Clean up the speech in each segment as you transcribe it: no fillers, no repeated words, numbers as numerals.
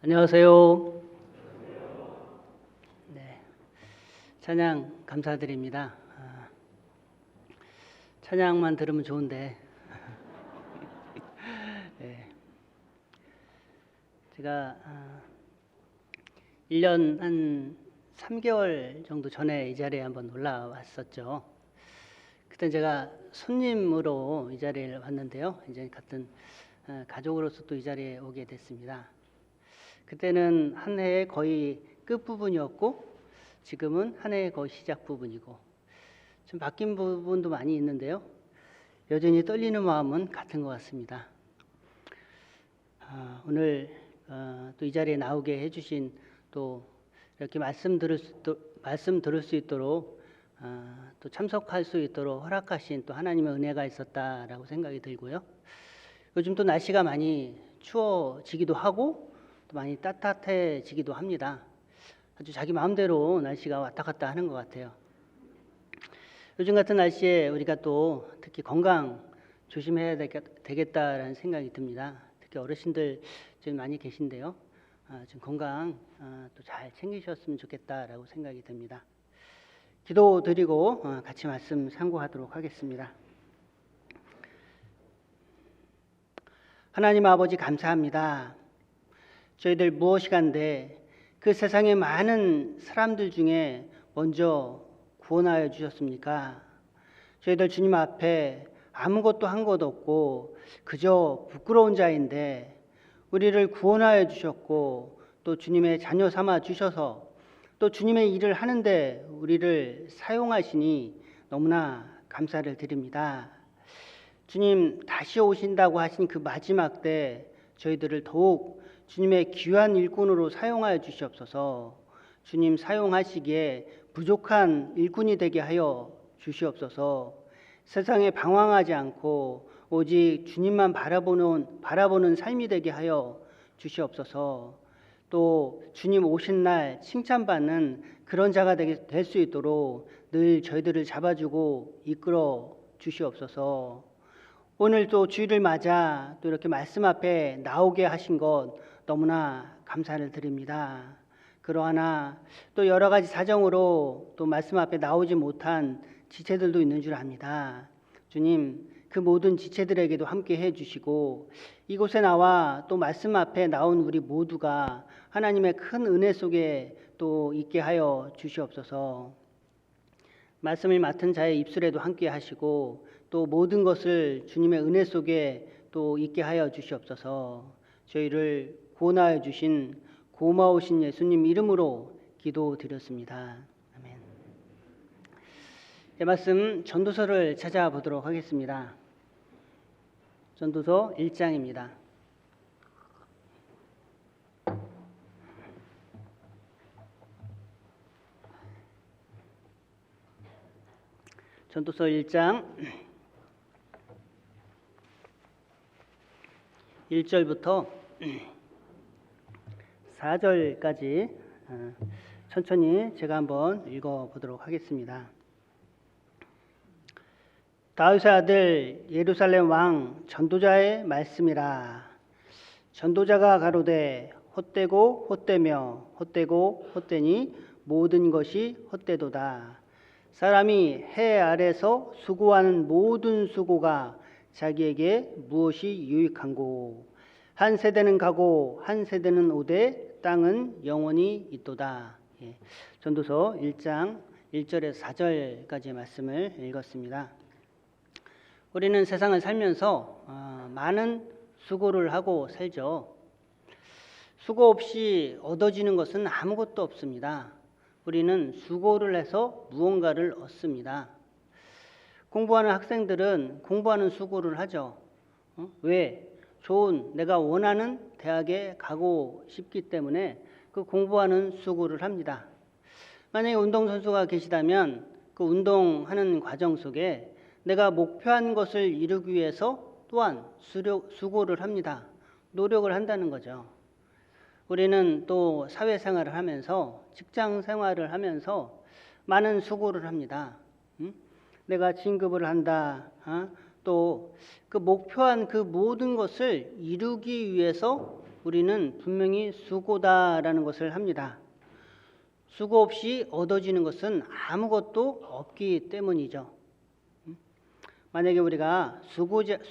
안녕하세요. 네, 찬양 감사드립니다. 찬양만 들으면 좋은데 네, 제가 1년 한 3개월 정도 전에 이 자리에 한번 올라왔었죠. 그때 제가 손님으로 이 자리에 왔는데요. 이제 같은 가족으로서 또 이 자리에 오게 됐습니다. 그때는 한 해의 거의 끝부분이었고 지금은 한 해의 거의 시작 부분이고 좀 바뀐 부분도 많이 있는데요. 여전히 떨리는 마음은 같은 것 같습니다. 오늘 또 이 자리에 나오게 해주신 또 이렇게 말씀 들을 수 있도록 또 참석할 수 있도록 허락하신 또 하나님의 은혜가 있었다라고 생각이 들고요. 요즘 또 날씨가 많이 추워지기도 하고 또 많이 따뜻해지기도 합니다. 아주 자기 마음대로 날씨가 왔다 갔다 하는 것 같아요. 요즘 같은 날씨에 우리가 또 특히 건강 조심해야 되겠다라는 생각이 듭니다. 특히 어르신들 좀 많이 계신데요. 좀 건강 또 잘 챙기셨으면 좋겠다라고 생각이 듭니다. 기도 드리고 같이 말씀 상고하도록 하겠습니다. 하나님 아버지 감사합니다. 저희들 무엇이간데 그 세상의 많은 사람들 중에 먼저 구원하여 주셨습니까? 저희들 주님 앞에 아무것도 한 것 없고 그저 부끄러운 자인데 우리를 구원하여 주셨고 또 주님의 자녀 삼아 주셔서 또 주님의 일을 하는데 우리를 사용하시니 너무나 감사를 드립니다. 주님 다시 오신다고 하신 그 마지막 때 저희들을 더욱 주님의 귀한 일꾼으로 사용하여 주시옵소서. 주님 사용하시기에 부족한 일꾼이 되게 하여 주시옵소서. 세상에 방황하지 않고 오직 주님만 바라보는 삶이 되게 하여 주시옵소서. 또 주님 오신 날 칭찬받는 그런 자가 될 수 있도록 늘 저희들을 잡아주고 이끌어 주시옵소서. 오늘 또 주일을 맞아 또 이렇게 말씀 앞에 나오게 하신 것 너무나 감사를 드립니다. 그러하나 또 여러 가지 사정으로 또 말씀 앞에 나오지 못한 지체들도 있는 줄 압니다. 주님, 그 모든 지체들에게도 함께 해주시고 이곳에 나와 또 말씀 앞에 나온 우리 모두가 하나님의 큰 은혜 속에 또 있게 하여 주시옵소서. 말씀을 맡은 자의 입술에도 함께 하시고 또 모든 것을 주님의 은혜 속에 또 있게 하여 주시옵소서. 저희를 구원하여 주신 고마우신 예수님 이름으로 기도드렸습니다. 아멘. 말씀 전도서를 찾아보도록 하겠습니다. 전도서 1장입니다. 전도서 1장 1절부터 4절까지 천천히 제가 한번 읽어보도록 하겠습니다. 다윗의 아들 예루살렘 왕 전도자의 말씀이라. 전도자가 가로되 헛되고 헛되며 헛되고 헛되니 모든 것이 헛되도다. 사람이 해 아래서 수고하는 모든 수고가 자기에게 무엇이 유익한고. 한 세대는 가고 한 세대는 오되 땅은 영원히 있도다. 전도서 1장 1절에서 4절까지의 말씀을 읽었습니다. 우리는 세상을 살면서 많은 수고를 하고 살죠. 수고 없이 얻어지는 것은 아무것도 없습니다. 우리는 수고를 해서 무언가를 얻습니다. 공부하는 학생들은 공부하는 수고를 하죠. 왜? 좋은 내가 원하는 대학에 가고 싶기 때문에 그 공부하는 수고를 합니다. 만약에 운동선수가 계시다면 그 운동하는 과정 속에 내가 목표한 것을 이루기 위해서 또한 수고를 합니다. 노력을 한다는 거죠. 우리는 또 사회생활을 하면서 직장 생활을 하면서 많은 수고를 합니다. 내가 진급을 한다. 또 그 목표한 그 모든 것을 이루기 위해서 우리는 분명히 수고다라는 것을 합니다. 수고 없이 얻어지는 것은 아무것도 없기 때문이죠. 만약에 우리가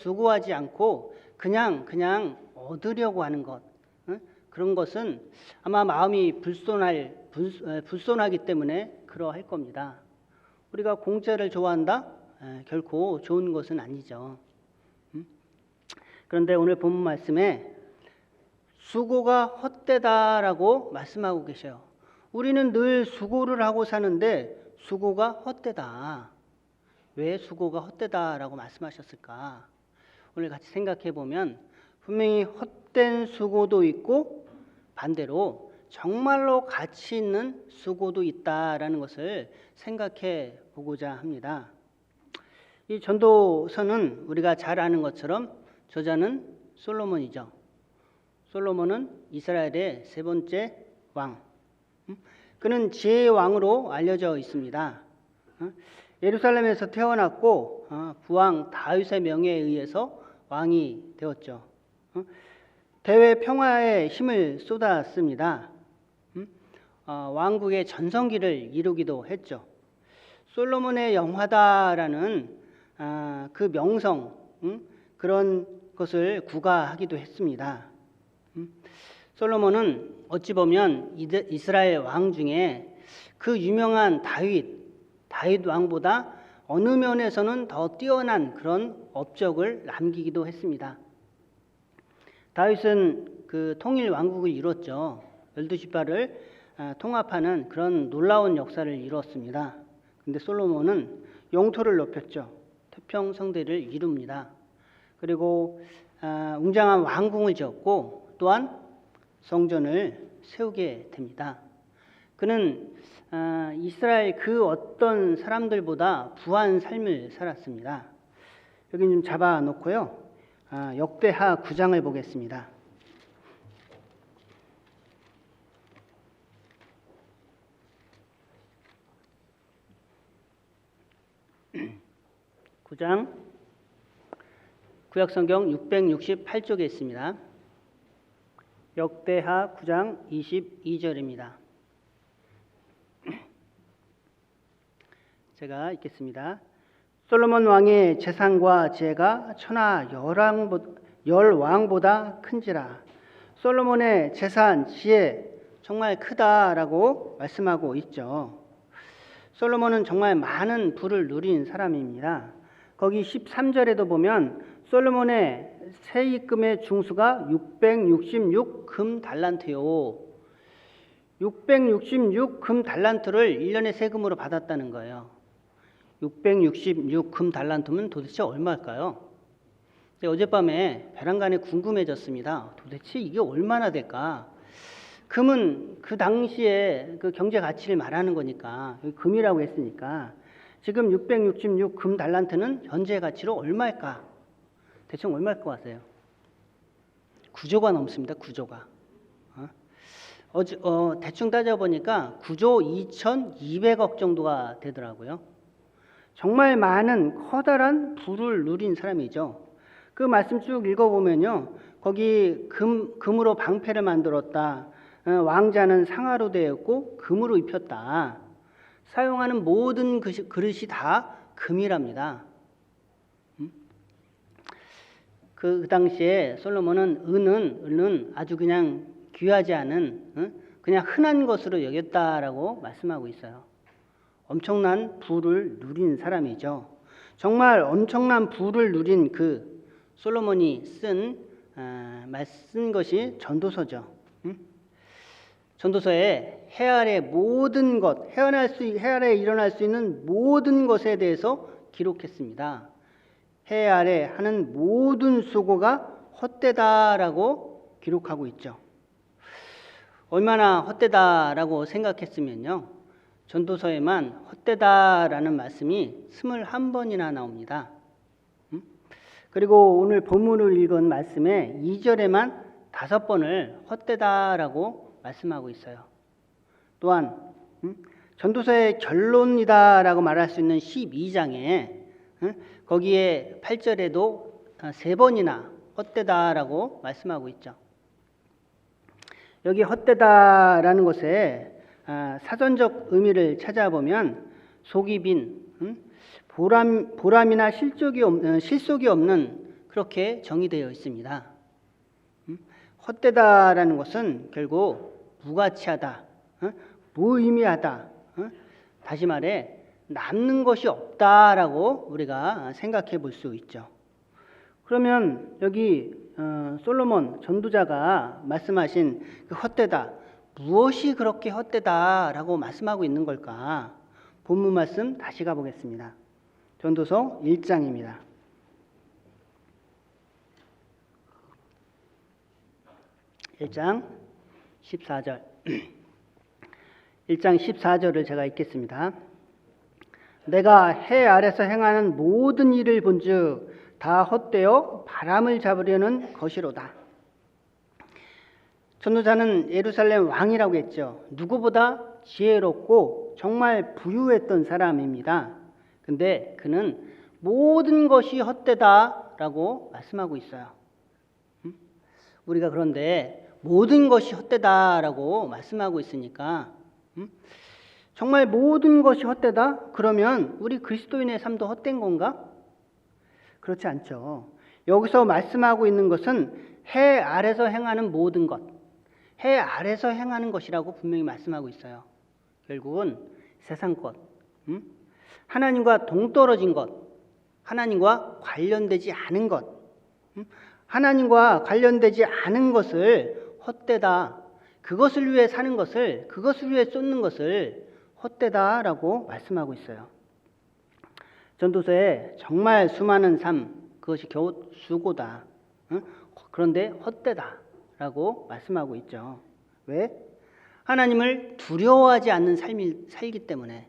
수고하지 않고 그냥 얻으려고 하는 것, 그런 것은 아마 마음이 불손하기 때문에 그러할 겁니다. 우리가 공짜를 좋아한다? 결코 좋은 것은 아니죠. 그런데 오늘 본문 말씀에 수고가 헛되다라고 말씀하고 계셔요. 우리는 늘 수고를 하고 사는데 수고가 헛되다. 왜 수고가 헛되다라고 말씀하셨을까? 오늘 같이 생각해 보면 분명히 헛된 수고도 있고 반대로 정말로 가치 있는 수고도 있다라는 것을 생각해 보고자 합니다. 이 전도서는 우리가 잘 아는 것처럼 저자는 솔로몬이죠. 솔로몬은 이스라엘의 세 번째 왕. 그는 지혜의 왕으로 알려져 있습니다. 예루살렘에서 태어났고 부왕 다윗의 명예에 의해서 왕이 되었죠. 대외 평화에 힘을 쏟았습니다. 왕국의 전성기를 이루기도 했죠. 솔로몬의 영화다라는 그 명성, 그런 것을 구가하기도 했습니다. 솔로몬은 어찌 보면 이스라엘 왕 중에 그 유명한 다윗 왕보다 어느 면에서는 더 뛰어난 그런 업적을 남기기도 했습니다. 다윗은 그 통일 왕국을 이뤘죠. 12지파를 통합하는 그런 놀라운 역사를 이뤘습니다. 근데 솔로몬은 영토를 높였죠. 태평성대를 이룹니다. 그리고 웅장한 왕궁을 지었고 또한 성전을 세우게 됩니다. 그는 이스라엘 그 어떤 사람들보다 부한 삶을 살았습니다. 여기 좀 잡아놓고요. 역대하 9장을 보겠습니다. 9장 구약성경 668쪽에 있습니다. 역대하 9장 22절입니다. 제가 읽겠습니다. 솔로몬 왕의 재산과 지혜가 천하 열왕보다 큰지라. 솔로몬의 재산, 지혜 정말 크다라고 말씀하고 있죠. 솔로몬은 정말 많은 부를 누린 사람입니다. 거기 13절에도 보면 솔로몬의 세입금의 중수가 666 금 달란트요. 666 금 달란트를 1년의 세금으로 받았다는 거예요. 666 금 달란트면 도대체 얼마일까요? 어젯밤에 베란간에 궁금해졌습니다. 도대체 이게 얼마나 될까? 금은 그 당시에 그 경제 가치를 말하는 거니까, 금이라고 했으니까 지금 666 금 달란트는 현재 가치로 얼마일까? 대충 얼마일 것 같아요? 9조가 넘습니다. 9조가. 대충 따져보니까 9조 2,200억 정도가 되더라고요. 정말 많은 커다란 부를 누린 사람이죠. 그 말씀 쭉 읽어보면요. 거기 금으로 방패를 만들었다. 왕자는 상아로 되었고 금으로 입혔다. 사용하는 모든 그릇이 다 금이랍니다. 그 당시에 솔로몬은 은은 아주 그냥 귀하지 않은 그냥 흔한 것으로 여겼다라고 말씀하고 있어요. 엄청난 부를 누린 사람이죠. 정말 엄청난 부를 누린 그 솔로몬이 쓴 것이 전도서죠. 전도서에 해 아래 모든 것, 해 아래 일어날 수 있는 모든 것에 대해서 기록했습니다. 해 아래 하는 모든 수고가 헛되다라고 기록하고 있죠. 얼마나 헛되다라고 생각했으면요. 전도서에만 헛되다라는 말씀이 21번이나 나옵니다. 그리고 오늘 본문을 읽은 말씀에 2절에만 5번을 헛되다라고 말씀하고 있어요. 또한 전도서의 결론이다라고 말할 수 있는 12장에 거기에 8절에도 3번이나 헛되다라고 말씀하고 있죠. 여기 헛되다라는 것에 사전적 의미를 찾아보면 속이 빈, 보람이나 실속이 없는 그렇게 정의되어 있습니다. 헛되다라는 것은 결국 무가치하다, 무의미하다, 다시 말해 남는 것이 없다라고 우리가 생각해 볼 수 있죠. 그러면 여기 솔로몬 전도자가 말씀하신 그 헛되다, 무엇이 그렇게 헛되다라고 말씀하고 있는 걸까? 본문 말씀 다시 가보겠습니다. 전도서 1장입니다. 1장 14절 1장 14절을 제가 읽겠습니다. 내가 해 아래서 행하는 모든 일을 본즉 다 헛되어 바람을 잡으려는 것이로다. 전도자는 예루살렘 왕이라고 했죠. 누구보다 지혜롭고 정말 부유했던 사람입니다. 근데 그는 모든 것이 헛되다라고 말씀하고 있어요. 우리가 그런데 모든 것이 헛되다라고 말씀하고 있으니까 정말 모든 것이 헛되다? 그러면 우리 그리스도인의 삶도 헛된 건가? 그렇지 않죠. 여기서 말씀하고 있는 것은 해 아래서 행하는 모든 것, 해 아래서 행하는 것이라고 분명히 말씀하고 있어요. 결국은 세상 것, 하나님과 동떨어진 것, 하나님과 관련되지 않은 것, 하나님과 관련되지 않은 것을 헛되다, 그것을 위해 사는 것을, 그것을 위해 쏟는 것을 헛되다라고 말씀하고 있어요. 전도서에 정말 수많은 삶, 그것이 겨우 수고다. 응? 그런데 헛되다라고 말씀하고 있죠. 왜? 하나님을 두려워하지 않는 삶이 살기 때문에.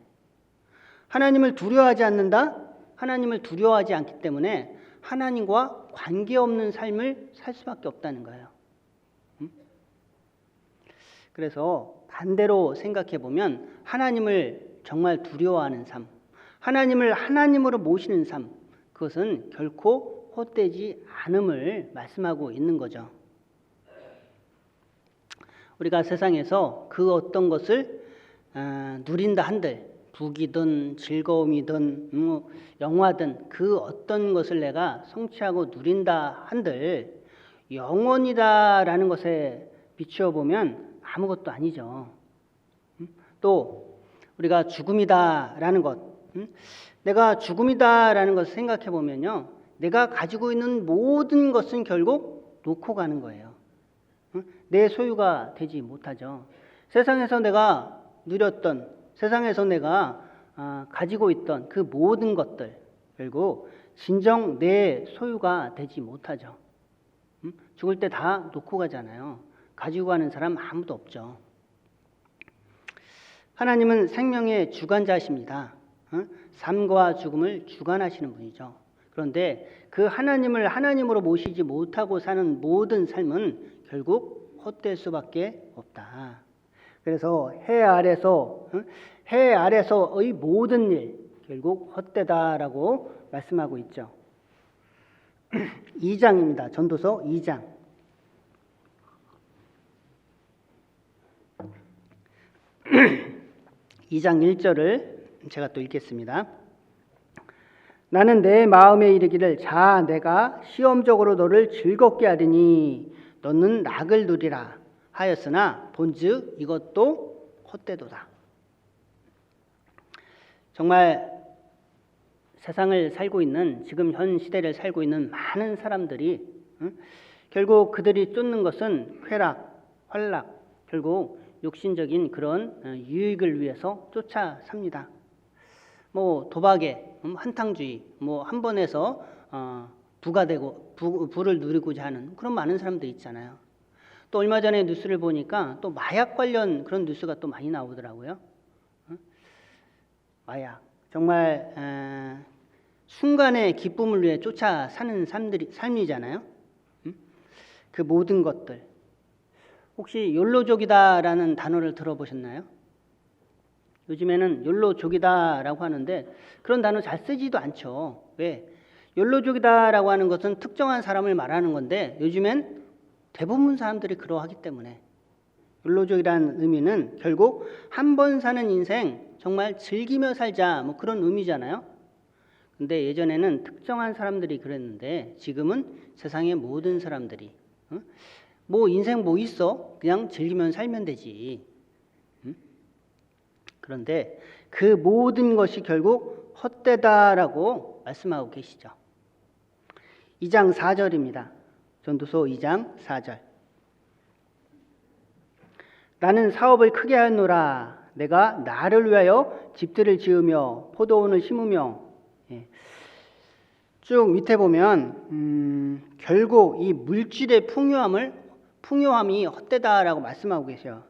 하나님을 두려워하지 않는다? 하나님을 두려워하지 않기 때문에 하나님과 관계없는 삶을 살 수밖에 없다는 거예요. 그래서 반대로 생각해 보면 하나님을 정말 두려워하는 삶, 하나님을 하나님으로 모시는 삶, 그것은 결코 헛되지 않음을 말씀하고 있는 거죠. 우리가 세상에서 그 어떤 것을 누린다 한들, 부귀든 즐거움이든 영화든 그 어떤 것을 내가 성취하고 누린다 한들 영원이다라는 것에 비추어 보면 아무것도 아니죠. 또 우리가 죽음이다라는 것, 내가 죽음이다라는 것을 생각해 보면요, 내가 가지고 있는 모든 것은 결국 놓고 가는 거예요. 내 소유가 되지 못하죠. 세상에서 내가 누렸던, 세상에서 내가 가지고 있던 그 모든 것들 결국 진정 내 소유가 되지 못하죠. 죽을 때 다 놓고 가잖아요. 가지고 가는 사람 아무도 없죠. 하나님은 생명의 주관자십니다. 삶과 죽음을 주관하시는 분이죠. 그런데 그 하나님을 하나님으로 모시지 못하고 사는 모든 삶은 결국 헛될 수밖에 없다. 그래서 해 아래서의 모든 일 결국 헛되다라고 말씀하고 있죠. 2장입니다. 전도서 2장. 2장 1절을 제가 또 읽겠습니다. 나는 내 마음에 이르기를 자 내가 시험적으로 너를 즐겁게 하리니 너는 낙을 누리라 하였으나 본즉 이것도 헛되도다. 정말 세상을 살고 있는 지금 현 시대를 살고 있는 많은 사람들이 결국 그들이 쫓는 것은 쾌락, 활락, 결국 욕심적인 그런 유익을 위해서 쫓아 삽니다. 뭐 도박에 한탕주의, 뭐 한 번에서 부가 되고 부를 누리고자 하는 그런 많은 사람들 있잖아요. 또 얼마 전에 뉴스를 보니까 또 마약 관련 그런 뉴스가 또 많이 나오더라고요. 마약 정말 순간의 기쁨을 위해 쫓아 사는 삶이잖아요. 그 모든 것들. 혹시 욜로족이다라는 단어를 들어보셨나요? 요즘에는 욜로족이다라고 하는데 그런 단어 잘 쓰지도 않죠. 왜? 욜로족이다라고 하는 것은 특정한 사람을 말하는 건데 요즘엔 대부분 사람들이 그러하기 때문에 욜로족이라는 의미는 결국 한 번 사는 인생 정말 즐기며 살자 뭐 그런 의미잖아요. 근데 예전에는 특정한 사람들이 그랬는데 지금은 세상의 모든 사람들이 뭐 인생 뭐 있어? 그냥 즐기면 살면 되지. 그런데 그 모든 것이 결국 헛되다라고 말씀하고 계시죠. 2장 4절입니다. 전도서 2장 4절. 나는 사업을 크게 하노라. 내가 나를 위하여 집들을 지으며 포도원을 심으며. 쭉 밑에 보면 결국 이 물질의 풍요함이 헛되다라고 말씀하고 계셔요.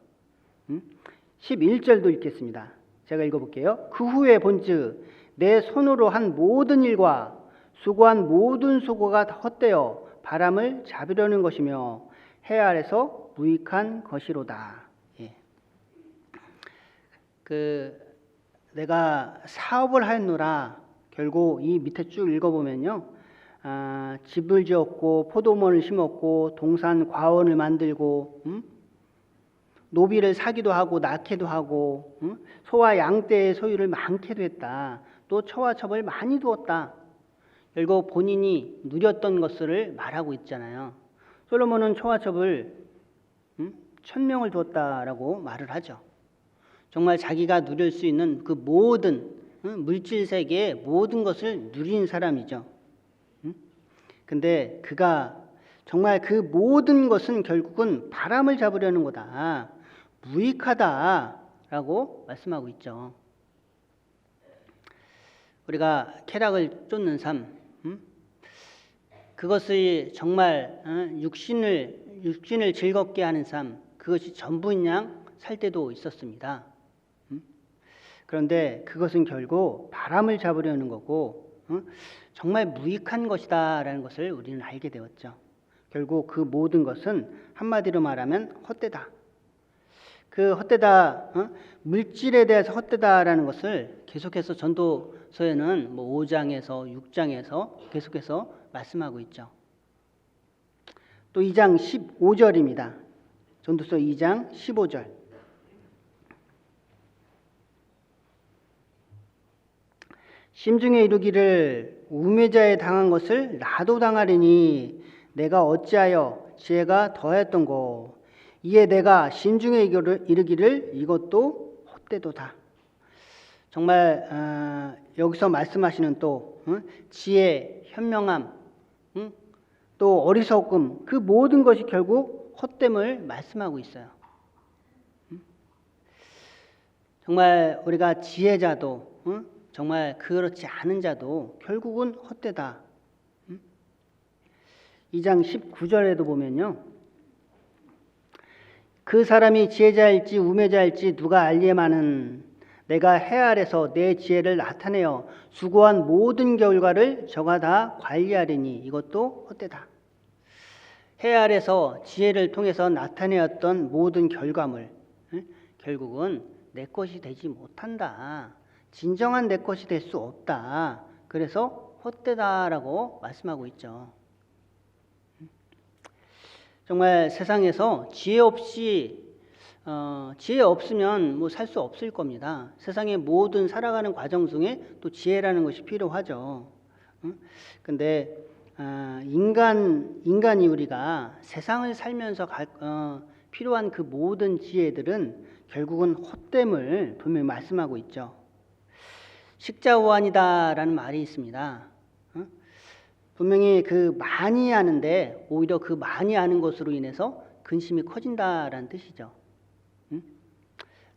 11절도 읽겠습니다. 제가 읽어볼게요. 그 후에 본즉 내 손으로 한 모든 일과 수고한 모든 수고가 헛되어 바람을 잡으려는 것이며 해 아래서 무익한 것이로다. 내가 사업을 하였노라. 결국 이 밑에 쭉 읽어보면요. 집을 지었고 포도원을 심었고 동산 과원을 만들고 노비를 사기도 하고 낳기도 하고 소와 양떼의 소유를 많게도 했다. 또 처와 첩을 많이 두었다. 결국 본인이 누렸던 것을 말하고 있잖아요. 솔로몬은 처와 첩을 1000명을 두었다라고 말을 하죠. 정말 자기가 누릴 수 있는 그 모든 물질 세계의 모든 것을 누린 사람이죠. 근데 그가 정말 그 모든 것은 결국은 바람을 잡으려는 거다. 무익하다라고 말씀하고 있죠. 우리가 쾌락을 쫓는 삶, 그것이 정말 육신을 즐겁게 하는 삶, 그것이 전부인 양 살 때도 있었습니다. 그런데 그것은 결국 바람을 잡으려는 거고 정말 무익한 것이다라는 것을 우리는 알게 되었죠. 결국 그 모든 것은 한마디로 말하면 헛되다. 그 헛되다, 물질에 대해서 헛되다라는 것을 계속해서 전도서에는 5장에서 6장에서 계속해서 말씀하고 있죠. 또 2장 15절입니다. 전도서 2장 15절. 심중에 이르기를 우매자에 당한 것을 나도 당하리니 내가 어찌하여 지혜가 더하였던고. 이에 내가 심중에 이르기를 이것도 헛되도다. 정말 여기서 말씀하시는 또 지혜, 현명함, 또 어리석음, 그 모든 것이 결국 헛됨을 말씀하고 있어요. 정말 우리가 지혜자도 정말 그렇지 않은 자도 결국은 헛되다. 2장 19절에도 보면요. 그 사람이 지혜자일지 우매자일지 누가 알리에마는 내가 해 아래서 내 지혜를 나타내어 수고한 모든 결과를 저가 다 관리하리니 이것도 헛되다. 해 아래서 지혜를 통해서 나타내었던 모든 결과물, 결국은 내 것이 되지 못한다. 진정한 내 것이 될 수 없다. 그래서 헛되다라고 말씀하고 있죠. 정말 세상에서 지혜 없으면 살 수 없을 겁니다. 세상의 모든 살아가는 과정 중에 또 지혜라는 것이 필요하죠. 근데 인간이 우리가 세상을 살면서 필요한 그 모든 지혜들은 결국은 헛됨을 분명히 말씀하고 있죠. 식자우환이다라는 말이 있습니다. 분명히 그 많이 아는데 오히려 그 많이 아는 것으로 인해서 근심이 커진다라는 뜻이죠.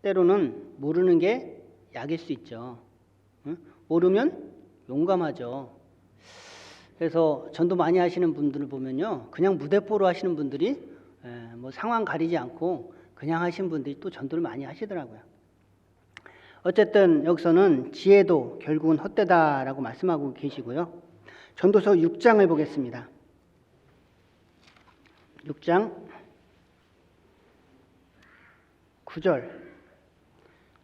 때로는 모르는 게 약일 수 있죠. 모르면 용감하죠. 그래서 전도 많이 하시는 분들을 보면요, 그냥 무대뽀로 하시는 분들이 상황 가리지 않고 그냥 하신 분들이 또 전도를 많이 하시더라고요. 어쨌든 여기서는 지혜도 결국은 헛되다라고 말씀하고 계시고요. 전도서 6장을 보겠습니다. 6장 9절.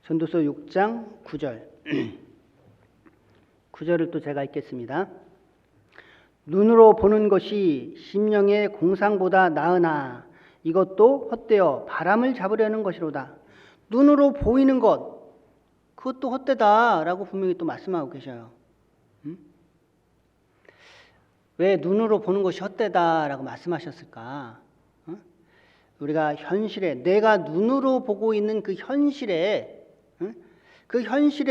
전도서 6장 9절. 9절을 또 제가 읽겠습니다. 눈으로 보는 것이 심령의 공상보다 나으나 이것도 헛되어 바람을 잡으려는 것이로다. 눈으로 보이는 것, 그것도 헛되다라고 분명히 또 말씀하고 계셔요. 왜 눈으로 보는 것이 헛되다라고 말씀하셨을까? 우리가 현실에, 내가 눈으로 보고 있는 그 현실에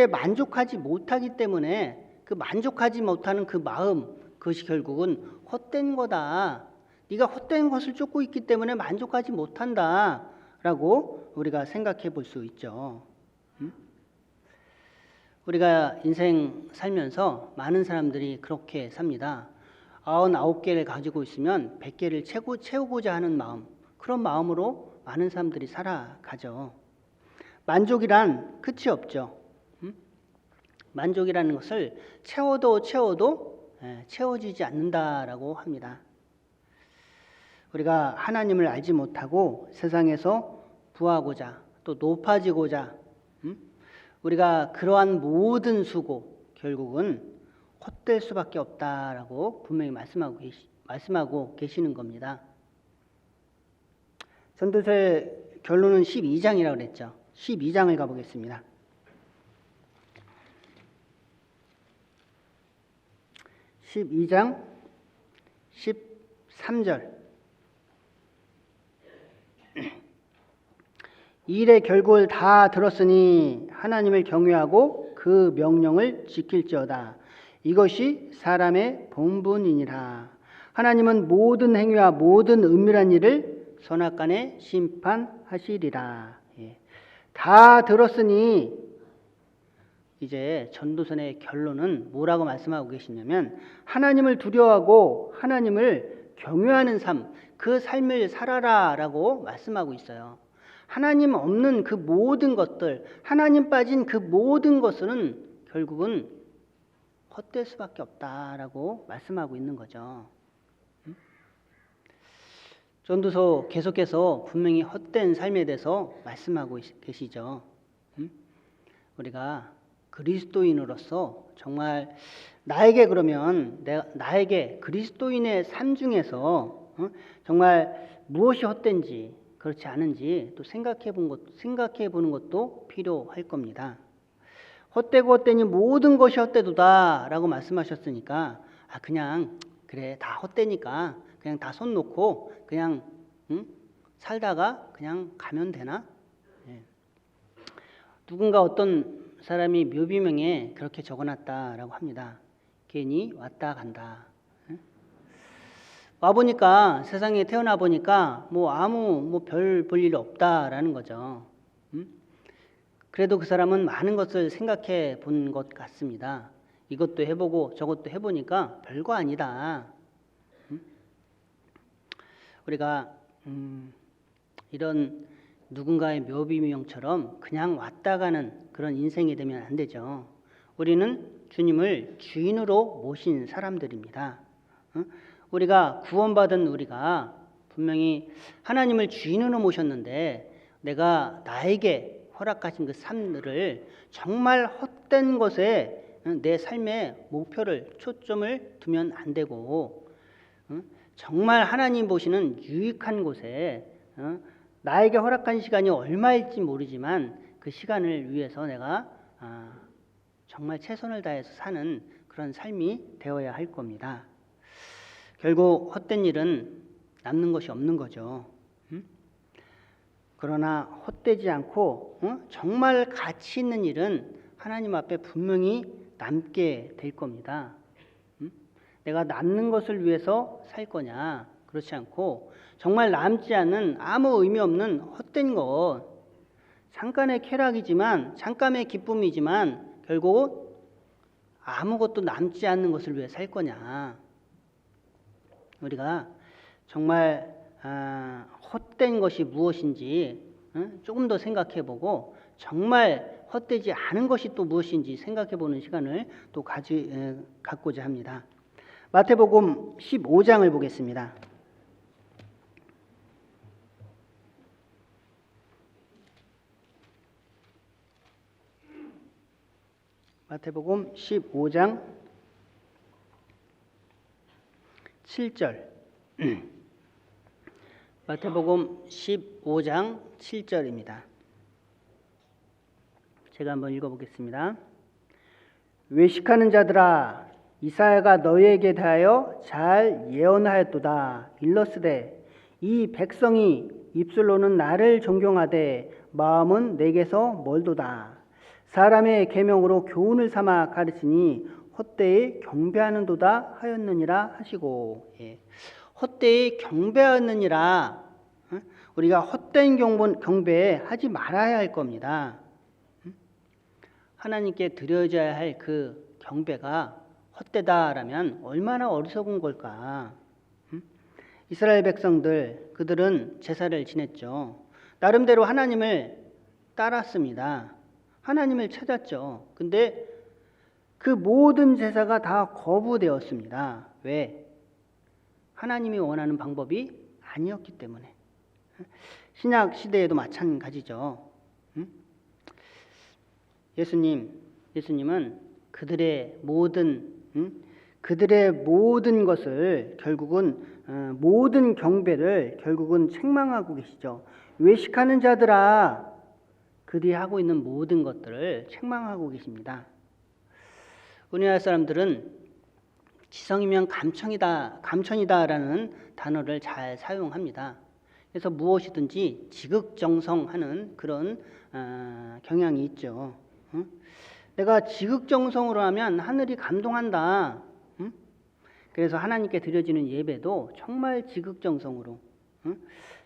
만족하지 못하기 때문에 그 만족하지 못하는 그 마음, 그것이 결국은 헛된 거다. 네가 헛된 것을 쫓고 있기 때문에 만족하지 못한다라고 우리가 생각해 볼 수 있죠. 우리가 인생 살면서 많은 사람들이 그렇게 삽니다. 99개를 가지고 있으면 100개를 채우고자 하는 마음, 그런 마음으로 많은 사람들이 살아가죠. 만족이란 끝이 없죠. 만족이라는 것을 채워도 채워지지 않는다라고 합니다. 우리가 하나님을 알지 못하고 세상에서 부하고자 또 높아지고자 우리가 그러한 모든 수고 결국은 헛될 수밖에 없다라고 분명히 말씀하고 계시는 겁니다. 전도서의 결론은 12장이라고 그랬죠. 12장을 가보겠습니다. 12장 13절. 이 일의 결국을 다 들었으니 하나님을 경외하고 그 명령을 지킬지어다. 이것이 사람의 본분이니라. 하나님은 모든 행위와 모든 은밀한 일을 선악간에 심판하시리라. 다 들었으니 이제 전도서의 결론은 뭐라고 말씀하고 계시냐면 하나님을 두려워하고 하나님을 경외하는 삶, 그 삶을 살아라라고 말씀하고 있어요. 하나님 없는 그 모든 것들, 하나님 빠진 그 모든 것은 결국은 헛될 수밖에 없다라고 말씀하고 있는 거죠. 전도서 계속해서 분명히 헛된 삶에 대해서 말씀하고 계시죠. 우리가 그리스도인으로서 정말 나에게 그러면 나에게 그리스도인의 삶 중에서 정말 무엇이 헛된지 그렇지 않은지 또 생각해 보는 것도 필요할 겁니다. 헛되고 헛되니 모든 것이 헛되도다라고 말씀하셨으니까 그냥 그래 다 헛되니까 그냥 다 손 놓고 그냥 살다가 그냥 가면 되나? 예. 누군가 어떤 사람이 묘비명에 그렇게 적어놨다라고 합니다. 괜히 왔다 간다. 와보니까 세상에 태어나 보니까 아무 별 볼 일 없다라는 거죠. 그래도 그 사람은 많은 것을 생각해 본 것 같습니다. 이것도 해보고 저것도 해보니까 별거 아니다. 우리가 이런 누군가의 묘비명처럼 그냥 왔다 가는 그런 인생이 되면 안 되죠. 우리는 주님을 주인으로 모신 사람들입니다. 우리가 구원받은 우리가 분명히 하나님을 주인으로 모셨는데 내가 나에게 허락하신 그 삶을 정말 헛된 것에 내 삶의 목표를 초점을 두면 안 되고 정말 하나님 보시는 유익한 곳에 나에게 허락한 시간이 얼마일지 모르지만 그 시간을 위해서 내가 정말 최선을 다해서 사는 그런 삶이 되어야 할 겁니다. 결국 헛된 일은 남는 것이 없는 거죠. 그러나 헛되지 않고 정말 가치 있는 일은 하나님 앞에 분명히 남게 될 겁니다. 내가 남는 것을 위해서 살 거냐? 그렇지 않고 정말 남지 않은 아무 의미 없는 헛된 것, 잠깐의 쾌락이지만 잠깐의 기쁨이지만 결국 아무것도 남지 않는 것을 위해 살 거냐? 우리가 정말 헛된 것이 무엇인지 조금 더 생각해보고 정말 헛되지 않은 것이 또 무엇인지 생각해보는 시간을 또 갖고자 합니다. 마태복음 15장을 보겠습니다. 마태복음 15장 7절. 마태복음 15장 7절입니다. 제가 한번 읽어보겠습니다. 외식하는 자들아, 이사야가 너희에게 대하여 잘 예언하였도다. 일러스되 이 백성이 입술로는 나를 존경하되 마음은 내게서 멀도다. 사람의 계명으로 교훈을 삼아 가르치니 헛되이 경배하는도다 하였느니라 하시고, 헛되이 경배하느니라. 우리가 헛된 경배 하지 말아야 할 겁니다. 하나님께 드려져야 할 그 경배가 헛되다라면 얼마나 어리석은 걸까? 이스라엘 백성들 그들은 제사를 지냈죠. 나름대로 하나님을 따랐습니다. 하나님을 찾았죠. 근데 그 모든 제사가 다 거부되었습니다. 왜? 하나님이 원하는 방법이 아니었기 때문에. 신약 시대에도 마찬가지죠. 예수님은 그들의 모든 것을 결국은 모든 경배를 결국은 책망하고 계시죠. 외식하는 자들아, 그들이 하고 있는 모든 것들을 책망하고 계십니다. 우리나라 사람들은 지성이면 감천이다라는 단어를 잘 사용합니다. 그래서 무엇이든지 지극정성하는 그런 경향이 있죠. 내가 지극정성으로 하면 하늘이 감동한다. 그래서 하나님께 드려지는 예배도 정말 지극정성으로,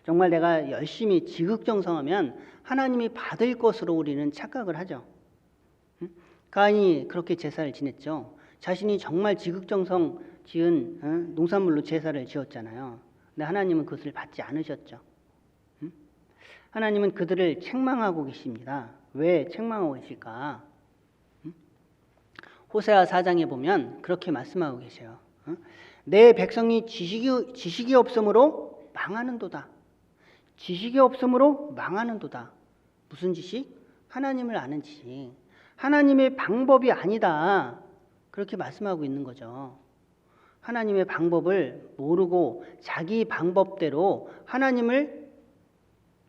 정말 내가 열심히 지극정성하면 하나님이 받을 것으로 우리는 착각을 하죠. 가인이 그렇게 제사를 지냈죠. 자신이 정말 지극정성 지은 농산물로 제사를 지었잖아요. 근데 하나님은 그것을 받지 않으셨죠. 하나님은 그들을 책망하고 계십니다. 왜 책망하고 계실까? 호세아 4장에 보면 그렇게 말씀하고 계세요. 내 백성이 지식이 없으므로 망하는도다. 지식이 없으므로 망하는도다. 무슨 지식? 하나님을 아는 지식. 하나님의 방법이 아니다. 그렇게 말씀하고 있는 거죠. 하나님의 방법을 모르고 자기 방법대로 하나님을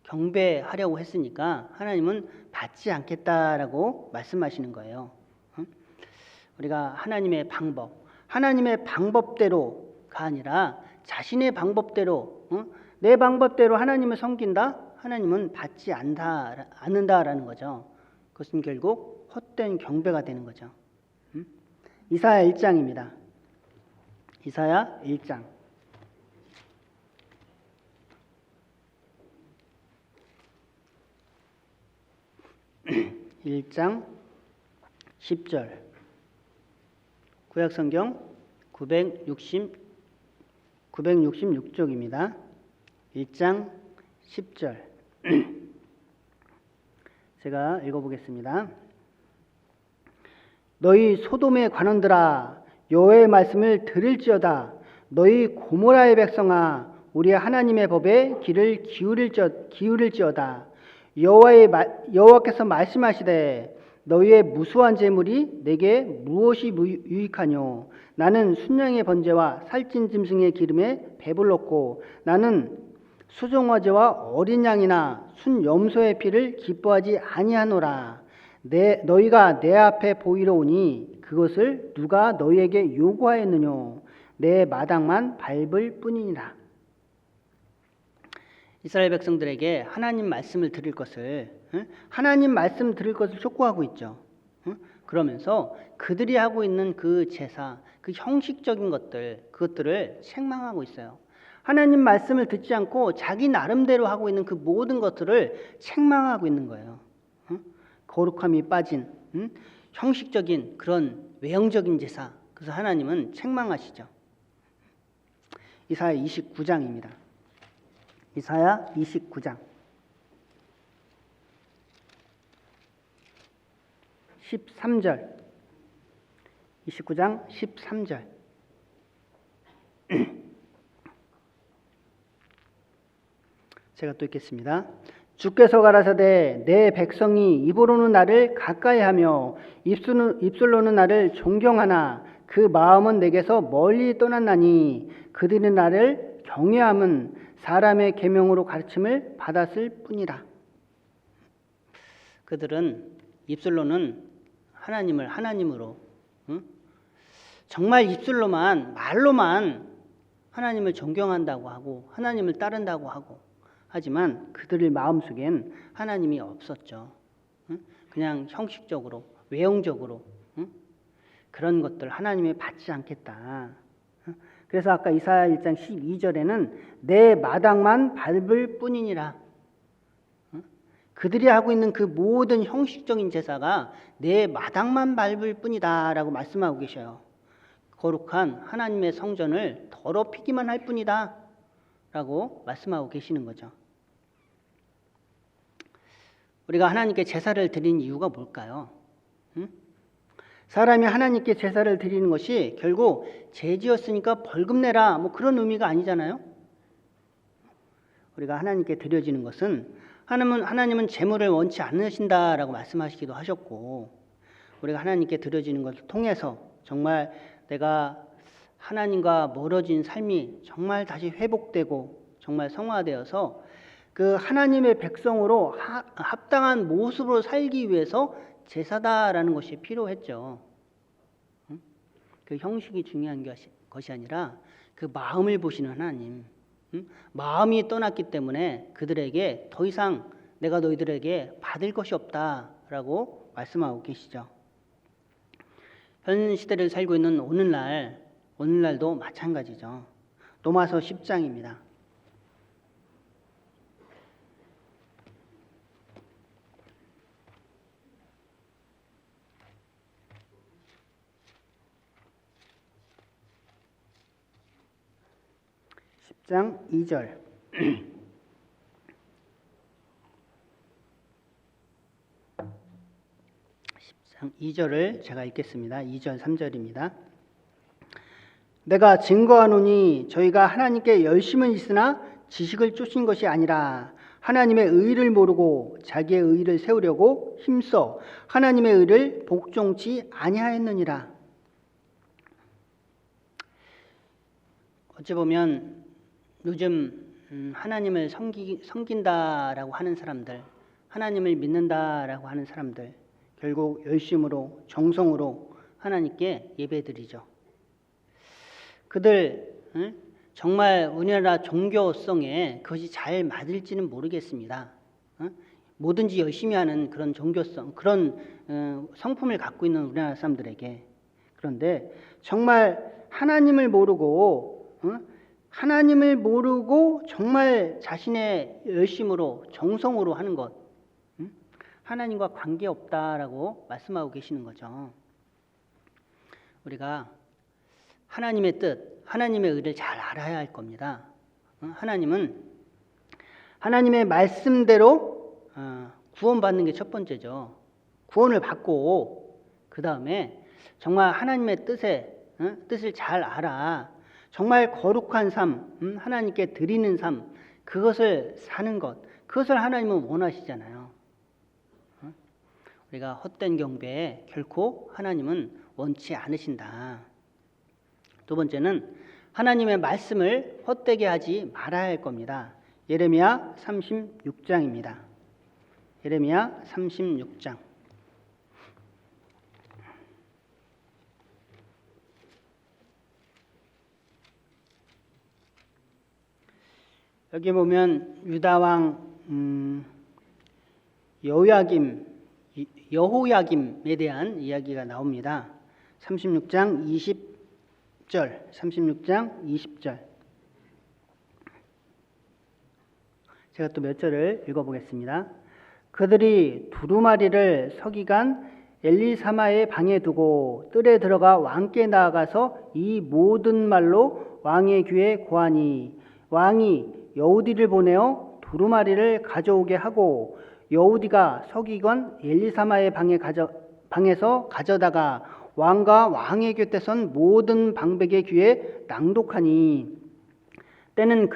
경배하려고 했으니까 하나님은 받지 않겠다라고 말씀하시는 거예요. 우리가 하나님의 방법대로가 아니라 자신의 방법대로, 내 방법대로 하나님을 섬긴다? 하나님은 받지 않는다라는 거죠. 그것은 결국 헛된 경배가 되는 거죠. 이사야 1장입니다. 이사야 1장. 1장 10절. 구약성경 966쪽입니다. 1장 10절. 제가 읽어보겠습니다. 너희 소돔의 관원들아 여호와의 말씀을 들을지어다. 너희 고모라의 백성아 우리 하나님의 법에 귀를 기울일지어다. 여호와께서 말씀하시되 너희의 무수한 재물이 내게 무엇이 유익하뇨? 나는 순양의 번제와 살찐 짐승의 기름에 배불렀고 나는 수종화제와 어린 양이나 순 염소의 피를 기뻐하지 아니하노라. 너희가 내 앞에 보이러 오니 그것을 누가 너희에게 요구하였느뇨? 내 마당만 밟을 뿐이니라. 이스라엘 백성들에게 하나님 말씀을 들을 것을 촉구하고 있죠. 그러면서 그들이 하고 있는 그 제사, 그 형식적인 그것들을 책망하고 있어요. 하나님 말씀을 듣지 않고 자기 나름대로 하고 있는 그 모든 것들을 책망하고 있는 거예요. 거룩함이 빠진 형식적인 그런 외형적인 제사, 그래서 하나님은 책망하시죠. 이사야 29장입니다. 이사야 29장 13절. 29장 13절. 제가 또 읽겠습니다. 주께서 가라사대 내 백성이 입으로는 나를 가까이하며 입술로는 나를 존경하나 그 마음은 내게서 멀리 떠났나니 그들이 나를 경외함은 사람의 계명으로 가르침을 받았을 뿐이라. 그들은 입술로는 하나님을 하나님으로, 정말 입술로만 말로만 하나님을 존경한다고 하고 하나님을 따른다고 하고 하지만 그들의 마음속엔 하나님이 없었죠. 그냥 형식적으로 외형적으로 그런 것들 하나님이 받지 않겠다. 그래서 아까 이사야 1장 12절에는 내 마당만 밟을 뿐이니라. 그들이 하고 있는 그 모든 형식적인 제사가 내 마당만 밟을 뿐이다 라고 말씀하고 계셔요. 거룩한 하나님의 성전을 더럽히기만 할 뿐이다 라고 말씀하고 계시는 거죠. 우리가 하나님께 제사를 드리는 이유가 뭘까요? 사람이 하나님께 제사를 드리는 것이 결국 죄 지었으니까 벌금 내라 뭐 그런 의미가 아니잖아요. 우리가 하나님께 드려지는 것은 하나님은 재물을 원치 않으신다라고 말씀하시기도 하셨고, 우리가 하나님께 드려지는 것을 통해서 정말 내가 하나님과 멀어진 삶이 정말 다시 회복되고 정말 성화되어서 그 하나님의 백성으로 합당한 모습으로 살기 위해서 제사다라는 것이 필요했죠. 그 형식이 중요한 것이 아니라 그 마음을 보시는 하나님. 마음이 떠났기 때문에 그들에게 더 이상 내가 너희들에게 받을 것이 없다라고 말씀하고 계시죠. 현 시대를 살고 있는 오늘날도 마찬가지죠. 로마서 10장입니다. 10장 2절 10장 2절을 제가 읽겠습니다. 2절 3절입니다. 내가 증거하노니 저희가 하나님께 열심은 있으나 지식을 쫓은 것이 아니라 하나님의 의를 모르고 자기의 의를 세우려고 힘써 하나님의 의를 복종치 아니하였느니라. 어찌 보면 요즘 하나님을 섬긴다라고 하는 사람들, 하나님을 믿는다라고 하는 사람들, 결국 열심으로 정성으로 하나님께 예배드리죠. 그들 정말 우리나라 종교성에 그것이 잘 맞을지는 모르겠습니다. 뭐든지 열심히 하는 그런 종교성, 그런 성품을 갖고 있는 우리나라 사람들에게. 그런데 정말 하나님을 모르고 정말 자신의 열심으로 정성으로 하는 것, 하나님과 관계없다라고 말씀하고 계시는 거죠. 우리가 하나님의 뜻, 하나님의 의를 잘 알아야 할 겁니다. 하나님은 하나님의 말씀대로 구원받는 게 첫 번째죠. 구원을 받고 그 다음에 정말 하나님의 뜻을 잘 알아 정말 거룩한 삶, 하나님께 드리는 삶, 그것을 사는 것, 그것을 하나님은 원하시잖아요. 우리가 헛된 경배에 결코 하나님은 원치 않으신다. 두 번째는 하나님의 말씀을 헛되게 하지 말아야 할 겁니다. 예레미야 36장입니다. 예레미야 36장. 여기 보면 유다 왕 여호야김에 대한 이야기가 나옵니다. 36장 20절. 제가 또 몇 절을 읽어보겠습니다. 그들이 두루마리를 서기관 엘리사마의 방에 두고 뜰에 들어가 왕께 나아가서 이 모든 말로 왕의 귀에 고하니 왕이 여우디를 보내어 두루마리를 가져오게 하고 여우디가 서기관 엘리사마의 방에서 가져다가 왕과 왕의 곁에 선 모든 방백의 귀에 낭독하니 때는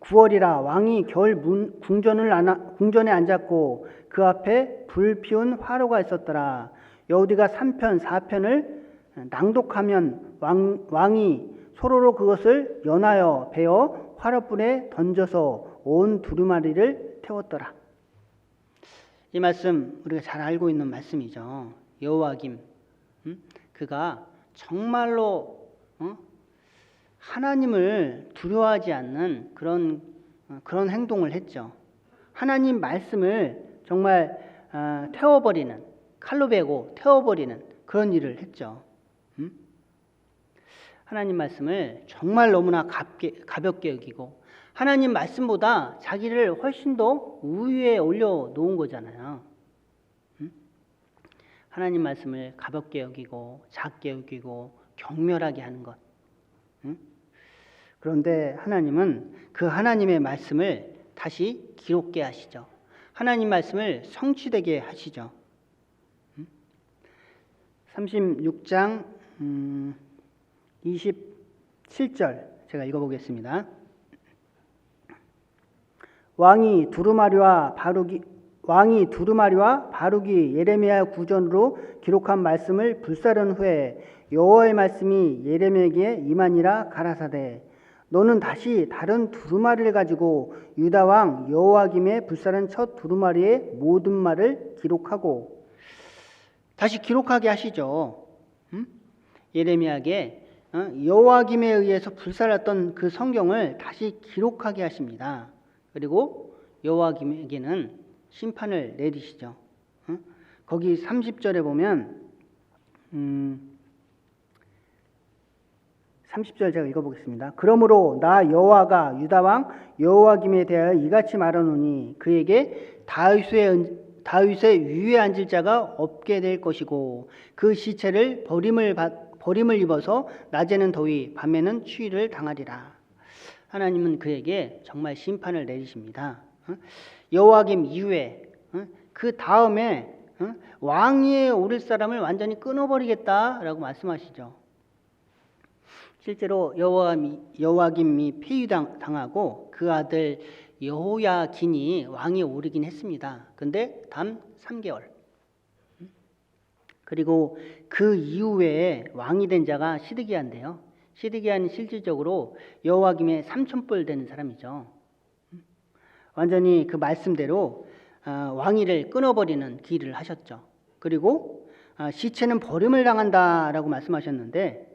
9월이라 왕이 겨울 궁전에 앉았고 그 앞에 불 피운 화로가 있었더라. 여우디가 3편 4편을 낭독하면 왕이 소로로 그것을 연하여 베어 화롯불에 던져서 온 두루마리를 태웠더라. 이 말씀 우리가 잘 알고 있는 말씀이죠. 여호야김 그가 정말로 하나님을 두려워하지 않는 그런 행동을 했죠. 하나님 말씀을 정말 태워버리는, 칼로 베고 태워버리는 그런 일을 했죠. 하나님 말씀을 정말 너무나 가볍게 여기고 하나님 말씀보다 자기를 훨씬 더 우위에 올려놓은 거잖아요. 하나님 말씀을 가볍게 여기고 작게 여기고 경멸하게 하는 것. 그런데 하나님은 그 하나님의 말씀을 다시 기록게 하시죠. 하나님 말씀을 성취되게 하시죠. 36장 27절 제가 읽어보겠습니다. 왕이 두루마리와 바룩이 예레미야 구전으로 기록한 말씀을 불사른 후에 여호와의 말씀이 예레미야에게 임하니라 가라사대 너는 다시 다른 두루마리를 가지고 유다 왕 여호야김의 불사른 첫 두루마리의 모든 말을 기록하고 다시 기록하게 하시죠. 예레미야에게 여호야김에 의해서 불살랐던 그 성경을 다시 기록하게 하십니다. 그리고 여호야김에게는 심판을 내리시죠. 거기 30절에 보면 30절 제가 읽어보겠습니다. 그러므로 나 여호와가 유다 왕 여호야김에 대하여 이같이 말하노니 그에게 다윗의 위에 앉을 자가 없게 될 것이고 그 시체를 버림을 입어서 낮에는 더위 밤에는 추위를 당하리라. 하나님은 그에게 정말 심판을 내리십니다. 여호와김 이후에 그 다음에 왕위에 오를 사람을 완전히 끊어버리겠다라고 말씀하시죠. 실제로 여호와김이 폐위당하고 그 아들 여호야긴이 왕위에 오르긴 했습니다. 근데 단 3개월. 그리고 그 이후에 왕이 된 자가 시드기야인데요. 시드기야는 실질적으로 여호와김의 삼촌뻘 되는 사람이죠. 완전히 그 말씀대로 왕위를 끊어버리는 길을 하셨죠. 그리고 시체는 버림을 당한다라고 말씀하셨는데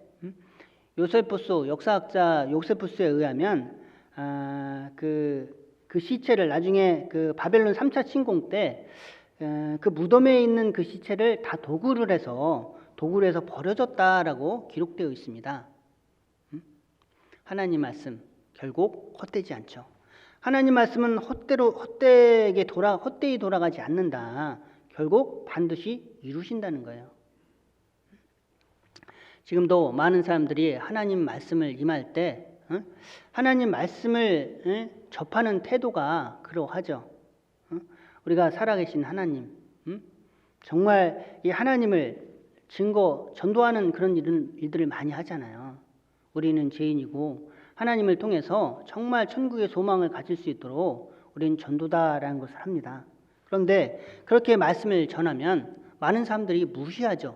역사학자 요세푸스에 의하면 그 시체를 나중에 그 바벨론 3차 침공 때 그 무덤에 있는 그 시체를 다 도구를 해서 버려졌다라고 기록되어 있습니다. 하나님 말씀 결국 헛되지 않죠. 하나님 말씀은 헛되이 돌아가지 않는다. 결국 반드시 이루신다는 거예요. 지금도 많은 사람들이 하나님 말씀을 임할 때 하나님 말씀을 접하는 태도가 그러하죠. 우리가 살아계신 하나님, 정말 이 하나님을 전도하는 그런 일들을 많이 하잖아요. 우리는 죄인이고 하나님을 통해서 정말 천국의 소망을 가질 수 있도록 우리는 전도다라는 것을 합니다. 그런데 그렇게 말씀을 전하면 많은 사람들이 무시하죠.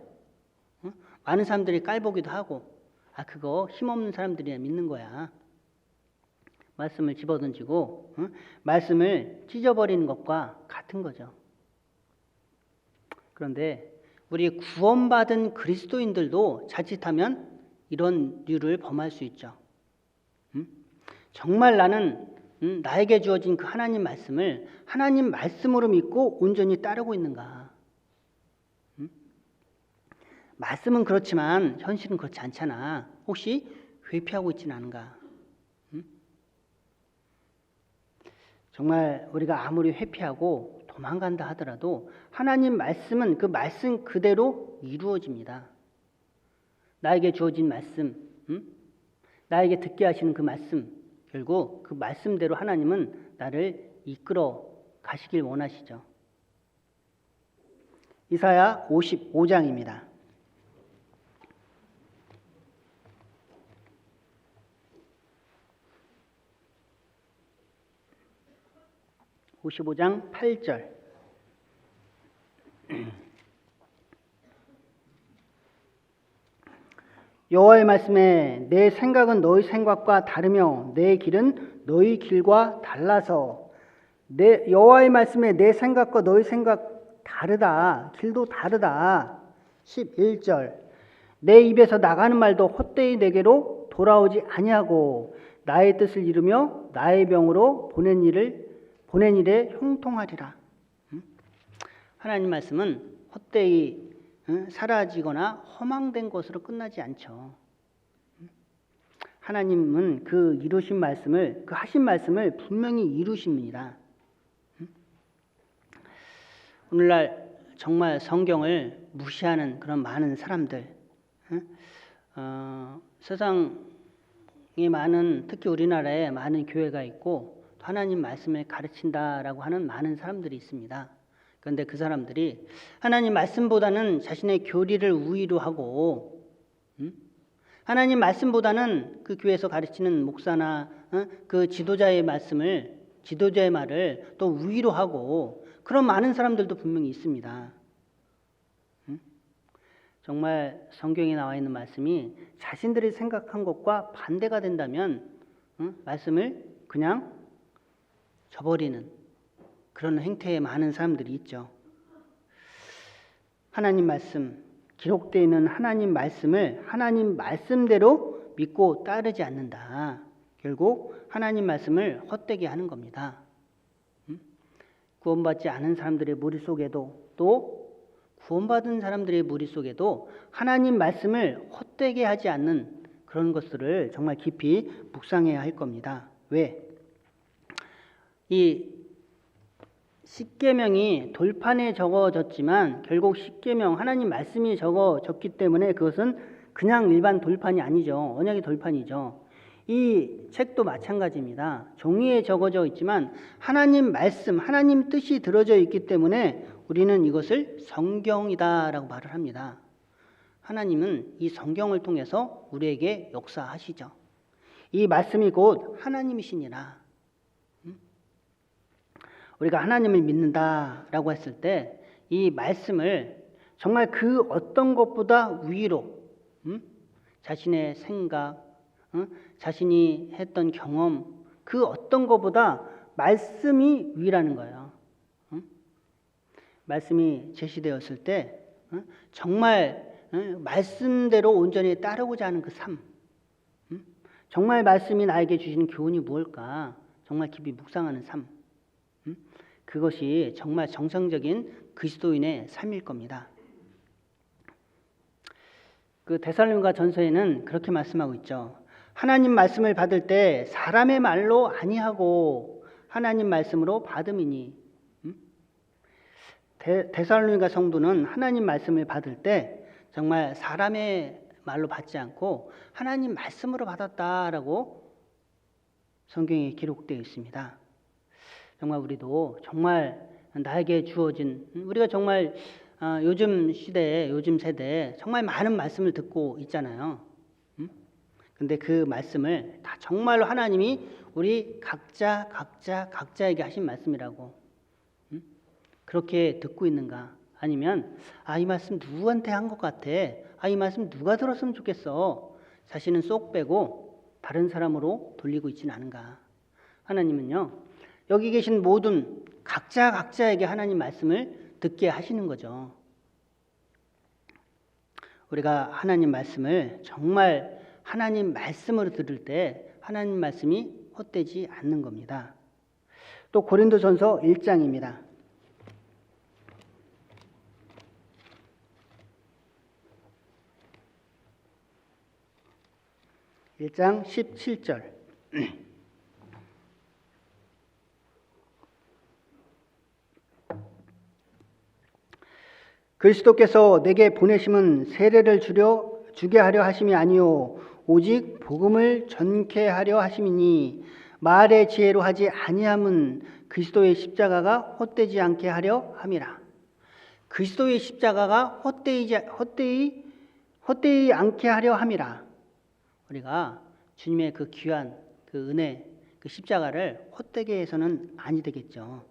많은 사람들이 깔보기도 하고 그거 힘없는 사람들이야 믿는 거야. 말씀을 집어던지고 말씀을 찢어버리는 것과 같은 거죠. 그런데 우리 구원받은 그리스도인들도 자칫하면 이런 류를 범할 수 있죠. 정말 나는 나에게 주어진 그 하나님 말씀을 하나님 말씀으로 믿고 온전히 따르고 있는가? 말씀은 그렇지만 현실은 그렇지 않잖아. 혹시 회피하고 있지는 않은가? 정말 우리가 아무리 회피하고 도망간다 하더라도 하나님 말씀은 그 말씀 그대로 이루어집니다. 나에게 주어진 말씀, 나에게 듣게 하시는 그 말씀, 결국 그 말씀대로 하나님은 나를 이끌어 가시길 원하시죠. 이사야 55장입니다. 55장 8절. 여호와의 말씀에 내 생각은 너희 생각과 다르며 내 길은 너희 길과 달라서 여호와의 말씀에 내 생각과 너희 생각 다르다. 길도 다르다. 11절. 내 입에서 나가는 말도 헛되이 내게로 돌아오지 아니하고 나의 뜻을 이루며 나의 병으로 보낸 일에 형통하리라. 하나님 말씀은 헛되이 사라지거나 허망된 것으로 끝나지 않죠. 하나님은 그 이루신 말씀을, 그 하신 말씀을 분명히 이루십니다. 오늘날 정말 성경을 무시하는 그런 많은 사람들, 세상에 많은, 특히 우리나라에 많은 교회가 있고 하나님 말씀을 가르친다라고 하는 많은 사람들이 있습니다. 그런데 그 사람들이 하나님 말씀보다는 자신의 교리를 우위로 하고 하나님 말씀보다는 그 교회에서 가르치는 목사나 그 지도자의 말을 또 우위로 하고 그런 많은 사람들도 분명히 있습니다. 정말 성경에 나와 있는 말씀이 자신들이 생각한 것과 반대가 된다면 말씀을 그냥 저버리는 그런 행태에 많은 사람들이 있죠. 하나님 말씀, 기록되어 있는 하나님 말씀을 하나님 말씀대로 믿고 따르지 않는다. 결국 하나님 말씀을 헛되게 하는 겁니다. 구원받지 않은 사람들의 머릿속에도 또 구원받은 사람들의 머릿속에도 하나님 말씀을 헛되게 하지 않는 그런 것들을 정말 깊이 묵상해야 할 겁니다. 왜? 이 십계명이 돌판에 적어졌지만 결국 십계명 하나님 말씀이 적어졌기 때문에 그것은 그냥 일반 돌판이 아니죠. 언약의 돌판이죠. 이 책도 마찬가지입니다. 종이에 적어져 있지만 하나님 말씀, 하나님 뜻이 들어져 있기 때문에 우리는 이것을 성경이다라고 말을 합니다. 하나님은 이 성경을 통해서 우리에게 역사하시죠. 이 말씀이 곧 하나님이시니라. 우리가 하나님을 믿는다라고 했을 때 이 말씀을 정말 그 어떤 것보다 위로 자신의 생각, 자신이 했던 경험 그 어떤 것보다 말씀이 위라는 거예요. 말씀이 제시되었을 때 정말 말씀대로 온전히 따르고자 하는 그 삶, 정말 말씀이 나에게 주시는 교훈이 무엇일까 정말 깊이 묵상하는 삶, 그것이 정말 정상적인 그리스도인의 삶일 겁니다. 그 데살로니가 전서에는 그렇게 말씀하고 있죠. 하나님 말씀을 받을 때 사람의 말로 아니하고 하나님 말씀으로 받음이니. 데살로니가 성도는 하나님 말씀을 받을 때 정말 사람의 말로 받지 않고 하나님 말씀으로 받았다라고 성경에 기록되어 있습니다. 정말 우리도 정말 나에게 주어진, 우리가 정말 요즘 시대에, 요즘 세대에 정말 많은 말씀을 듣고 있잖아요. 근데 그 말씀을 다 정말로 하나님이 우리 각자에게 하신 말씀이라고 그렇게 듣고 있는가? 아니면 이 말씀 누구한테 한 것 같아? 이 말씀 누가 들었으면 좋겠어? 자신은 쏙 빼고 다른 사람으로 돌리고 있지는 않은가? 하나님은요, 여기 계신 모든 각자에게 하나님 말씀을 듣게 하시는 거죠. 우리가 하나님 말씀을 정말 하나님 말씀으로 들을 때 하나님 말씀이 헛되지 않는 겁니다. 또 고린도전서 1장입니다. 1장 17절. 그리스도께서 내게 보내심은 세례를 주게 하려 하심이 아니요 오직 복음을 전케 하려 하심이니 말의 지혜로 하지 아니함은 그리스도의 십자가가 헛되지 않게 하려 함이라. 그리스도의 십자가가 헛되이 않게 하려 함이라. 우리가 주님의 그 귀한 그 은혜, 그 십자가를 헛되게 해서는 아니 되겠죠.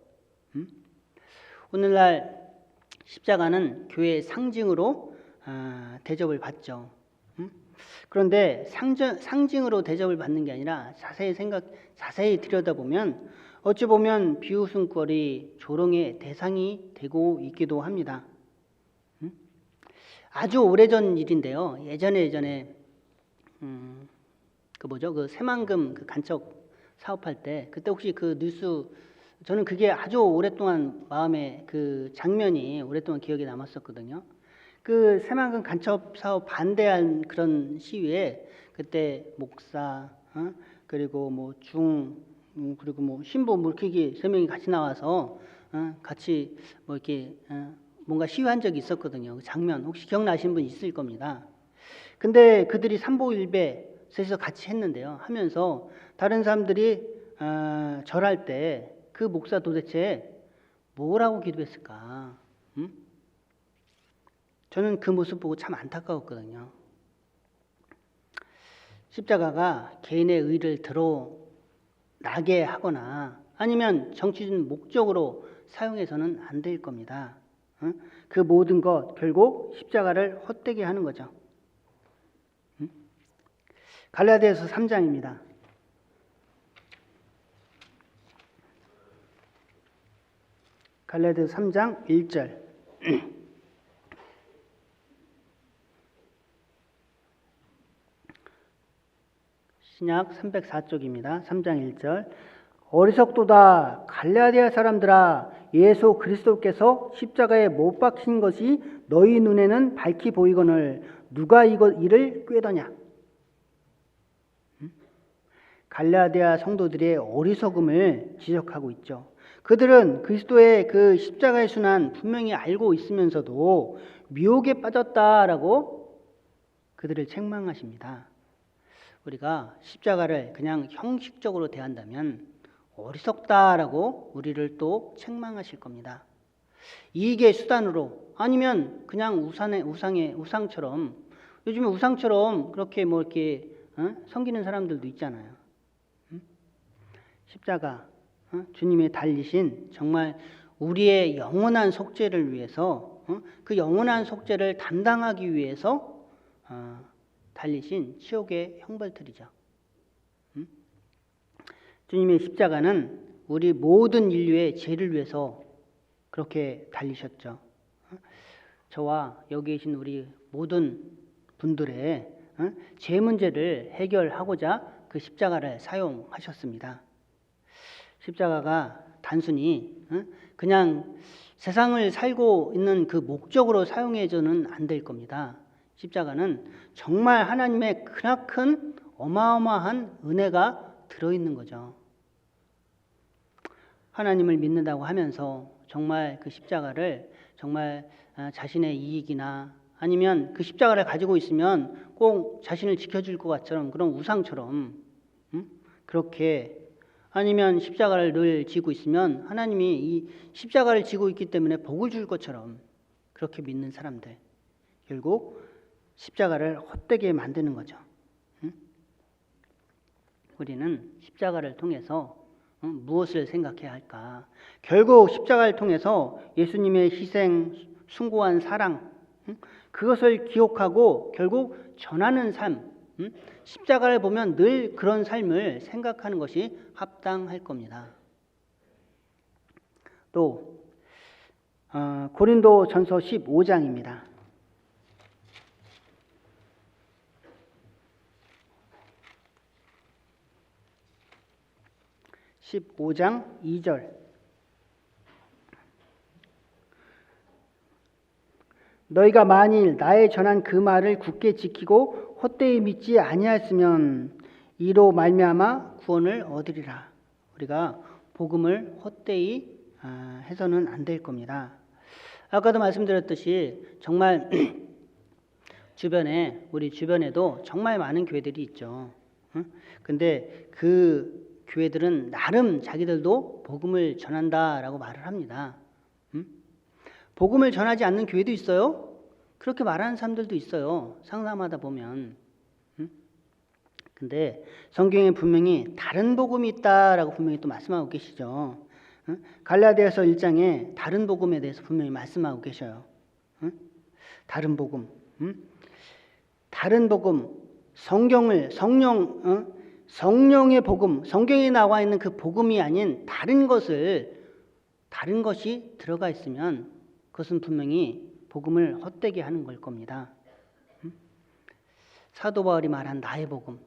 오늘날 십자가는 교회의 상징으로 대접을 받죠. 그런데 상징으로 대접을 받는 게 아니라 자세히 들여다보면 어찌 보면 비웃음거리, 조롱의 대상이 되고 있기도 합니다. 아주 오래전 일인데요. 예전에 그 새만금 그 간척 사업할 때 그때 혹시 그 뉴스 저는 그게 아주 오랫동안 마음에 그 장면이 오랫동안 기억에 남았었거든요. 그 새만금 간첩 사업 반대한 그런 시위에 그때 목사 그리고 그리고 신부 물키기 3명이 같이 나와서 같이 이렇게 뭔가 시위한 적이 있었거든요. 그 장면 혹시 기억나시는 분 있을 겁니다. 근데 그들이 삼보일배 셋이서 같이 했는데요. 하면서 다른 사람들이 절할 때 그 목사 도대체 뭐라고 기도했을까? 저는 그 모습 보고 참 안타까웠거든요. 십자가가 개인의 의를 드러나게 하거나 아니면 정치적 목적으로 사용해서는 안 될 겁니다. 그 모든 것 결국 십자가를 헛되게 하는 거죠. 갈라디아서 3장입니다. 갈라디아서 3장 1절. 신약 304쪽입니다. 3장 1절. 어리석도다 갈라디아 사람들아 예수 그리스도께서 십자가에 못 박힌 것이 너희 눈에는 밝히 보이거늘 누가 이를 꾀더냐. 갈라디아 성도들의 어리석음을 지적하고 있죠. 그들은 그리스도의 그 십자가의 순환 분명히 알고 있으면서도 미혹에 빠졌다라고 그들을 책망하십니다. 우리가 십자가를 그냥 형식적으로 대한다면 어리석다라고 우리를 또 책망하실 겁니다. 이익의 수단으로 아니면 그냥 우상처럼 요즘에 우상처럼 그렇게 뭐 이렇게 섬기는 사람들도 있잖아요. 십자가 주님의 달리신 정말 우리의 영원한 속죄를 위해서 그 영원한 속죄를 담당하기 위해서 달리신 치욕의 형벌들이죠. 주님의 십자가는 우리 모든 인류의 죄를 위해서 그렇게 달리셨죠. 저와 여기 계신 우리 모든 분들의 죄 문제를 해결하고자 그 십자가를 사용하셨습니다. 십자가가 단순히 그냥 세상을 살고 있는 그 목적으로 사용해서는 안 될 겁니다. 십자가는 정말 하나님의 크나큰 어마어마한 은혜가 들어있는 거죠. 하나님을 믿는다고 하면서 정말 그 십자가를 정말 자신의 이익이나 아니면 그 십자가를 가지고 있으면 꼭 자신을 지켜줄 것 같처럼 그런 우상처럼 그렇게 아니면 십자가를 늘 지고 있으면 하나님이 이 십자가를 지고 있기 때문에 복을 줄 것처럼 그렇게 믿는 사람들 결국 십자가를 헛되게 만드는 거죠. 우리는 십자가를 통해서 무엇을 생각해야 할까? 결국 십자가를 통해서 예수님의 희생, 숭고한 사랑 그것을 기억하고 결국 전하는 삶 십자가를 보면 늘 그런 삶을 생각하는 것이 합당할 겁니다. 또 고린도전서 15장입니다. 15장 2절 너희가 만일 나의 전한 그 말을 굳게 지키고 헛되이 믿지 아니하였으면 이로 말미암아 구원을 얻으리라. 우리가 복음을 헛되이 해서는 안 될 겁니다. 아까도 말씀드렸듯이 정말 우리 주변에도 정말 많은 교회들이 있죠. 근데 그 교회들은 나름 자기들도 복음을 전한다라고 말을 합니다. 복음을 전하지 않는 교회도 있어요. 그렇게 말하는 사람들도 있어요. 상담하다 보면. 근데 성경에 분명히 다른 복음이 있다라고 분명히 또 말씀하고 계시죠. 갈라디아서 1장에 다른 복음에 대해서 분명히 말씀하고 계셔요. 다른 복음. 다른 복음. 성령의 복음, 성경에 나와 있는 그 복음이 아닌 다른 것이 들어가 있으면 그것은 분명히 복음을 헛되게 하는 걸 겁니다. 사도 바울이 말한 나의 복음,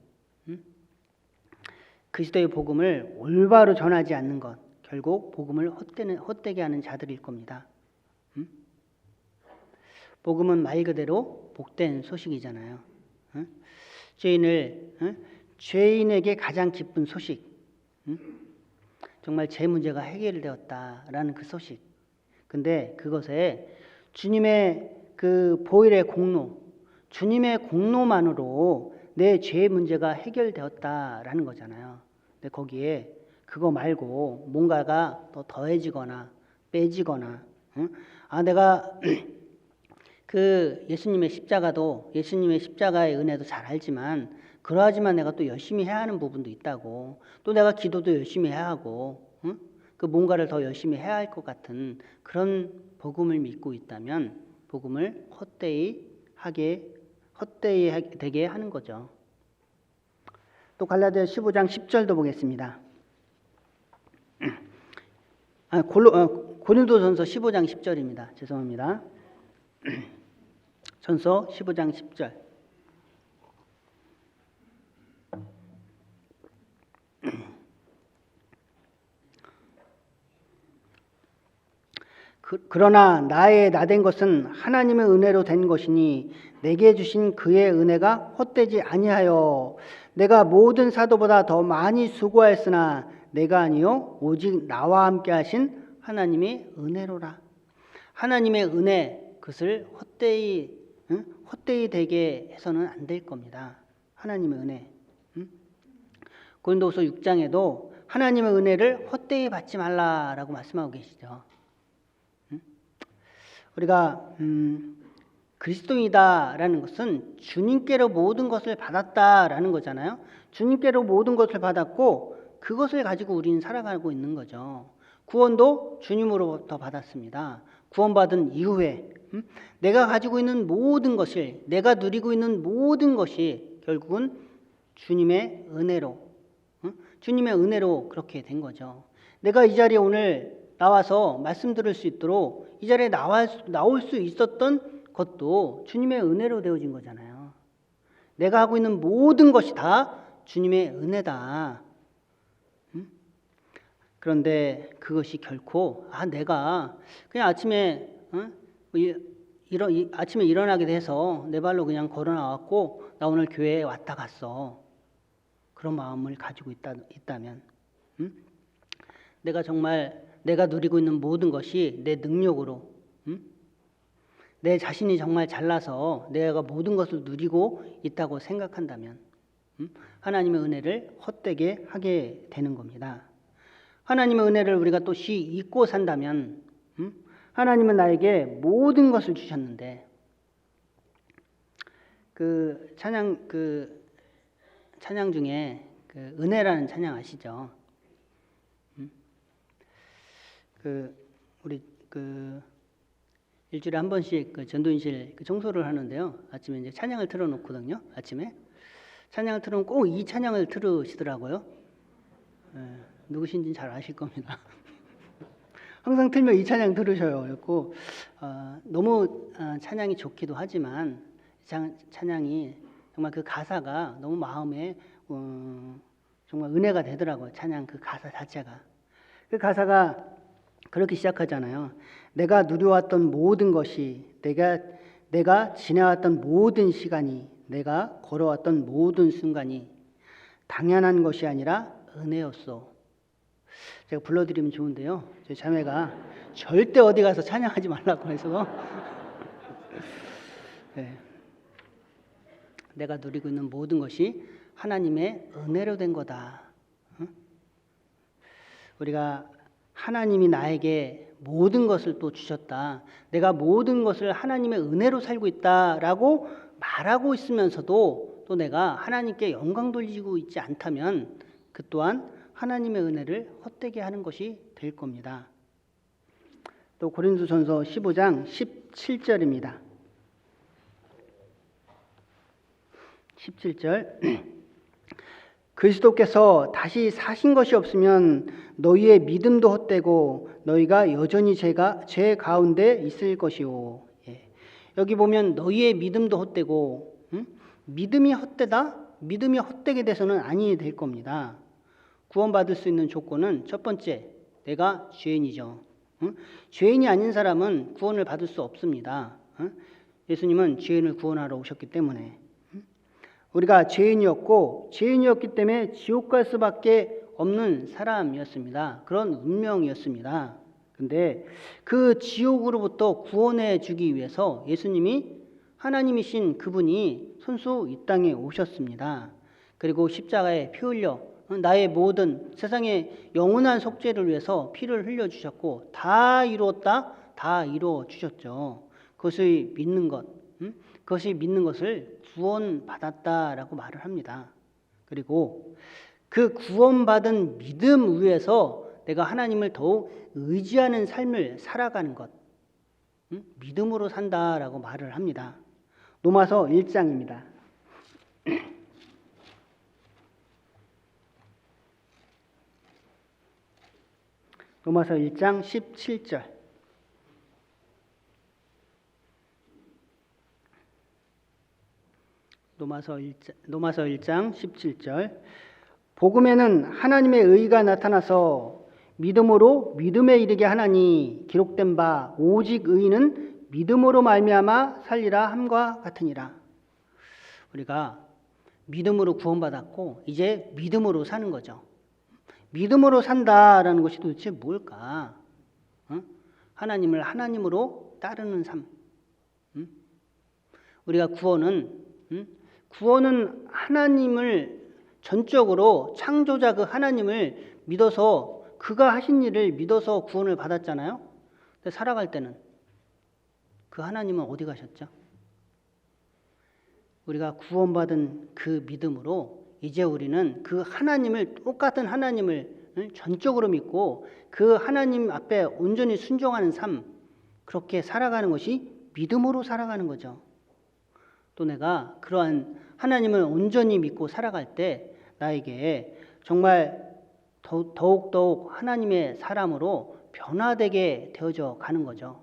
그리스도의 복음을 올바로 전하지 않는 것, 결국 복음을 헛되게 하는 자들일 겁니다. 복음은 말 그대로 복된 소식이잖아요. 죄인에게 가장 기쁜 소식, 정말 제 문제가 해결되었다라는 그 소식. 근데 그것에 주님의 그 보혈의 공로, 주님의 공로만으로 내 죄의 문제가 해결되었다라는 거잖아요. 근데 거기에 그거 말고 뭔가가 더 더해지거나 빼지거나, 내가 그 예수님의 십자가의 은혜도 잘 알지만 그러하지만 내가 또 열심히 해야 하는 부분도 있다고, 또 내가 기도도 열심히 해야 하고, 그 뭔가를 더 열심히 해야 할 것 같은 그런 복음을 믿고 있다면 복음을 헛되이 되게 하는 거죠. 또 갈라디아 15장 10절도 보겠습니다. 고린도전서 15장 10절입니다. 죄송합니다. 전서 15장 10절. 그러나 나의 나된 것은 하나님의 은혜로 된 것이니 내게 주신 그의 은혜가 헛되지 아니하여 내가 모든 사도보다 더 많이 수고하였으나 내가 아니요 오직 나와 함께 하신 하나님의 은혜로라. 하나님의 은혜, 그것을 헛되이 되게 해서는 안 될 겁니다. 하나님의 은혜. 고린도후서 6장에도 하나님의 은혜를 헛되이 받지 말라라고 말씀하고 계시죠. 우리가 그리스도인이다라는 것은 주님께로 모든 것을 받았다라는 거잖아요. 주님께로 모든 것을 받았고 그것을 가지고 우리는 살아가고 있는 거죠. 구원도 주님으로부터 받았습니다. 구원받은 이후에 내가 가지고 있는 모든 것을, 내가 누리고 있는 모든 것이 결국은 주님의 은혜로 그렇게 된 거죠. 내가 이 자리에 오늘 나와서 말씀 들을 수 있도록 이 자리에 나올 수 있었던 것도 주님의 은혜로 되어진 거잖아요. 내가 하고 있는 모든 것이 다 주님의 은혜다. 그런데 그것이 결코 내가 그냥 아침에 아침에 일어나게 돼서 내 발로 그냥 걸어 나왔고 나 오늘 교회에 왔다 갔어. 그런 마음을 가지고 있다면 내가 정말 내가 누리고 있는 모든 것이 내 능력으로 내 자신이 정말 잘나서 내가 모든 것을 누리고 있다고 생각한다면 하나님의 은혜를 헛되게 하게 되는 겁니다. 하나님의 은혜를 우리가 또 잊고 산다면 하나님은 나에게 모든 것을 주셨는데 그 찬양 중에 그 은혜라는 찬양 아시죠? 우리 일주일에 한 번씩 전도인실 청소를 하는데요. 아침에 이제 찬양을 틀어놓거든요. 아침에 찬양을 틀어놓으면 꼭 이 찬양을 들으시더라고요. 누구신지는 잘 아실 겁니다. 항상 틀면 이 찬양 들으셔요. 그래서 너무 찬양이 좋기도 하지만 찬양이 정말 그 가사가 너무 마음에 정말 은혜가 되더라고요. 찬양 그 가사 자체가. 그 가사가 그렇게 시작하잖아요. 내가 누려왔던 모든 것이, 내가 지내왔던 모든 시간이, 내가 걸어왔던 모든 순간이 당연한 것이 아니라 은혜였소. 제가 불러드리면 좋은데요. 제 자매가 절대 어디 가서 찬양하지 말라고 해서 네. 내가 누리고 있는 모든 것이 하나님의 은혜로 된 거다. 우리가 하나님이 나에게 모든 것을 또 주셨다. 내가 모든 것을 하나님의 은혜로 살고 있다라고 말하고 있으면서도 또 내가 하나님께 영광 돌리고 있지 않다면 그 또한 하나님의 은혜를 헛되게 하는 것이 될 겁니다. 또 고린도전서 15장 17절입니다. 17절 그리스도께서 다시 사신 것이 없으면 너희의 믿음도 헛되고 너희가 여전히 죄 가운데 있을 것이오. 여기 보면 너희의 믿음도 헛되고 믿음이 헛되다? 믿음이 헛되게 돼서는 아니 될 겁니다. 구원받을 수 있는 조건은 첫 번째, 내가 죄인이죠. 죄인이 아닌 사람은 구원을 받을 수 없습니다. 예수님은 죄인을 구원하러 오셨기 때문에 우리가 죄인이었기 때문에 지옥 갈 수밖에 없는 사람이었습니다. 그런 운명이었습니다. 근데 그 지옥으로부터 구원해 주기 위해서 예수님이 하나님이신 그분이 손수 이 땅에 오셨습니다. 그리고 십자가에 피 흘려 나의 모든 세상의 영원한 속죄를 위해서 피를 흘려주셨고 다 이루었다, 다 이루어 주셨죠. 그것을 믿는 것, 그것이 믿는 것을 구원받았다라고 말을 합니다. 그리고 그 구원받은 믿음 위에서 내가 하나님을 더욱 의지하는 삶을 살아가는 것, 믿음으로 산다라고 말을 합니다. 로마서 1장입니다. 로마서 1장 17절. 로마서 1장 17절. 복음에는 하나님의 의가 나타나서 믿음으로 믿음에 이르게 하나니 기록된 바 오직 의인은 믿음으로 말미암아 살리라 함과 같으니라. 우리가 믿음으로 구원받았고 이제 믿음으로 사는 거죠. 믿음으로 산다라는 것이 도대체 뭘까? 하나님을 하나님으로 따르는 삶. 우리가 구원은 하나님을 전적으로 창조자 그 하나님을 믿어서 그가 하신 일을 믿어서 구원을 받았잖아요. 근데 살아갈 때는 그 하나님은 어디 가셨죠? 우리가 구원받은 그 믿음으로 이제 우리는 그 하나님을, 똑같은 하나님을 전적으로 믿고 그 하나님 앞에 온전히 순종하는 삶, 그렇게 살아가는 것이 믿음으로 살아가는 거죠. 또 내가 그러한 하나님을 온전히 믿고 살아갈 때 나에게 정말 더욱더욱 하나님의 사람으로 변화되게 되어져 가는 거죠.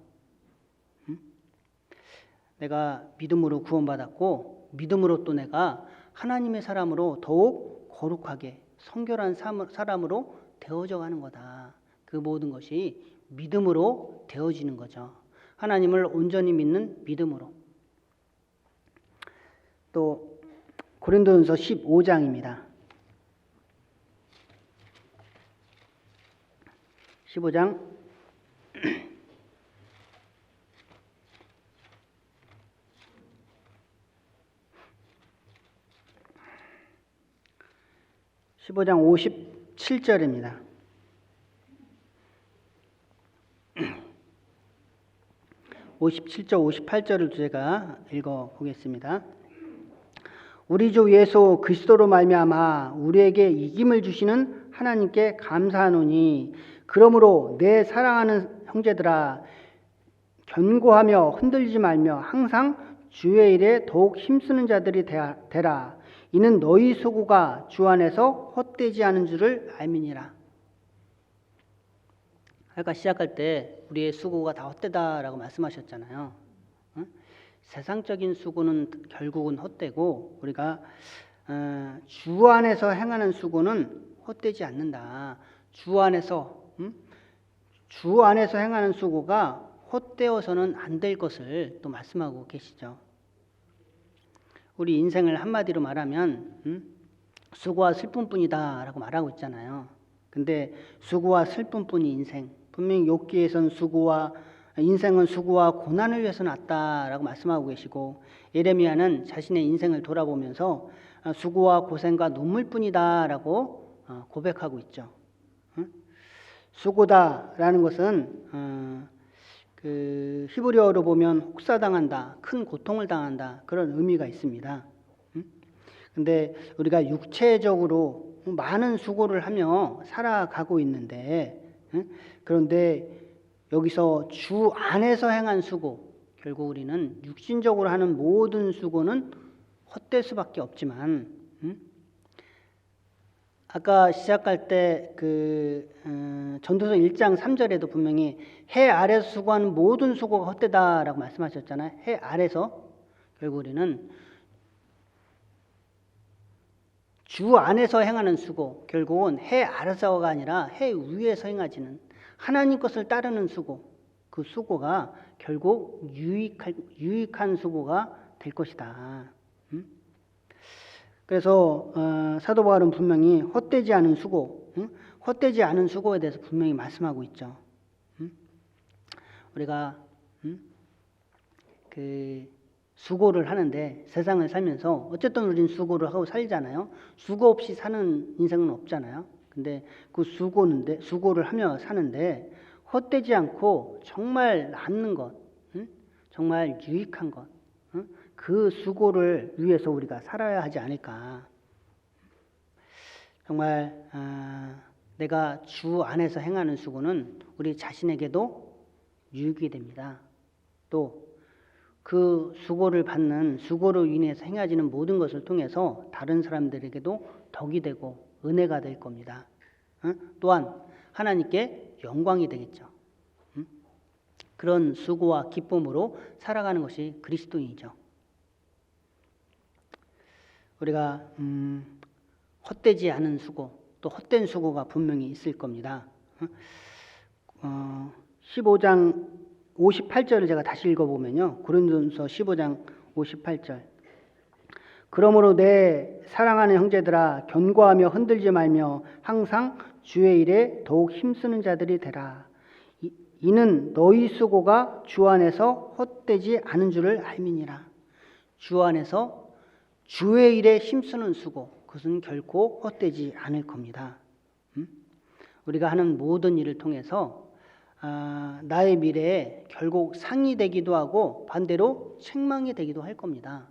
내가 믿음으로 구원받았고 믿음으로 또 내가 하나님의 사람으로 더욱 거룩하게 성결한 사람으로 되어져 가는 거다. 그 모든 것이 믿음으로 되어지는 거죠. 하나님을 온전히 믿는 믿음으로. 또 고린도전서 15장입니다. 15장 57절입니다. 57절, 58절을 제가 읽어보겠습니다. 우리 주 예수 그리스도로 말미암아 우리에게 이김을 주시는 하나님께 감사하노니 그러므로 내 사랑하는 형제들아 견고하며 흔들리지 말며 항상 주의 일에 더욱 힘쓰는 자들이 되라. 이는 너희 수고가 주 안에서 헛되지 않은 줄을 알미니라. 아까 시작할 때 우리의 수고가 다 헛되다라고 말씀하셨잖아요. 세상적인 수고는 결국은 헛되고 우리가 주 안에서 행하는 수고는 헛되지 않는다. 주 안에서 행하는 수고가 헛되어서는 안 될 것을 또 말씀하고 계시죠. 우리 인생을 한마디로 말하면 수고와 슬픔뿐이다 라고 말하고 있잖아요. 근데 수고와 슬픔뿐이 인생, 분명히 욥기에서는 인생은 수고와 고난을 위해서 났다라고 말씀하고 계시고, 예레미야는 자신의 인생을 돌아보면서 수고와 고생과 눈물뿐이다라고 고백하고 있죠. 수고다라는 것은 그 히브리어로 보면 혹사당한다, 큰 고통을 당한다, 그런 의미가 있습니다. 근데 우리가 육체적으로 많은 수고를 하며 살아가고 있는데, 그런데 여기서 주 안에서 행한 수고, 결국 우리는 육신적으로 하는 모든 수고는 헛될 수밖에 없지만, 아까 시작할 때 전도서 1장 3절에도 분명히 해 아래서 수고하는 모든 수고가 헛되다라고 말씀하셨잖아요. 해 아래서. 결국 우리는 주 안에서 행하는 수고, 결국은 해 아래서가 아니라 해 위에서 행하지는 하나님 것을 따르는 수고, 그 수고가 결국 유익한 수고가 될 것이다. 그래서 사도 바울은 분명히 헛되지 않은 수고, 헛되지 않은 수고에 대해서 분명히 말씀하고 있죠. 우리가 그 수고를 하는데 세상을 살면서 어쨌든 우리는 수고를 하고 살잖아요. 수고 없이 사는 인생은 없잖아요. 근데 그 수고를 하며 사는데 헛되지 않고 정말 남는 것, 정말 유익한 것, 그 수고를 위해서 우리가 살아야 하지 않을까. 정말 내가 주 안에서 행하는 수고는 우리 자신에게도 유익이 됩니다. 또 그 수고로 인해서 행해지는 모든 것을 통해서 다른 사람들에게도 덕이 되고 은혜가 될 겁니다. 또한 하나님께 영광이 되겠죠. 그런 수고와 기쁨으로 살아가는 것이 그리스도인이죠. 우리가 헛되지 않은 수고, 또 헛된 수고가 분명히 있을 겁니다. 15장 58절을 제가 다시 읽어보면요. 고린도전서 15장 58절. 그러므로 내 사랑하는 형제들아 견고하며 흔들지 말며 항상 주의 일에 더욱 힘쓰는 자들이 되라. 이는 너희 수고가 주 안에서 헛되지 않은 줄을 알미니라. 주 안에서 주의 일에 힘쓰는 수고, 그것은 결코 헛되지 않을 겁니다. 우리가 하는 모든 일을 통해서 나의 미래에 결국 상이 되기도 하고 반대로 책망이 되기도 할 겁니다.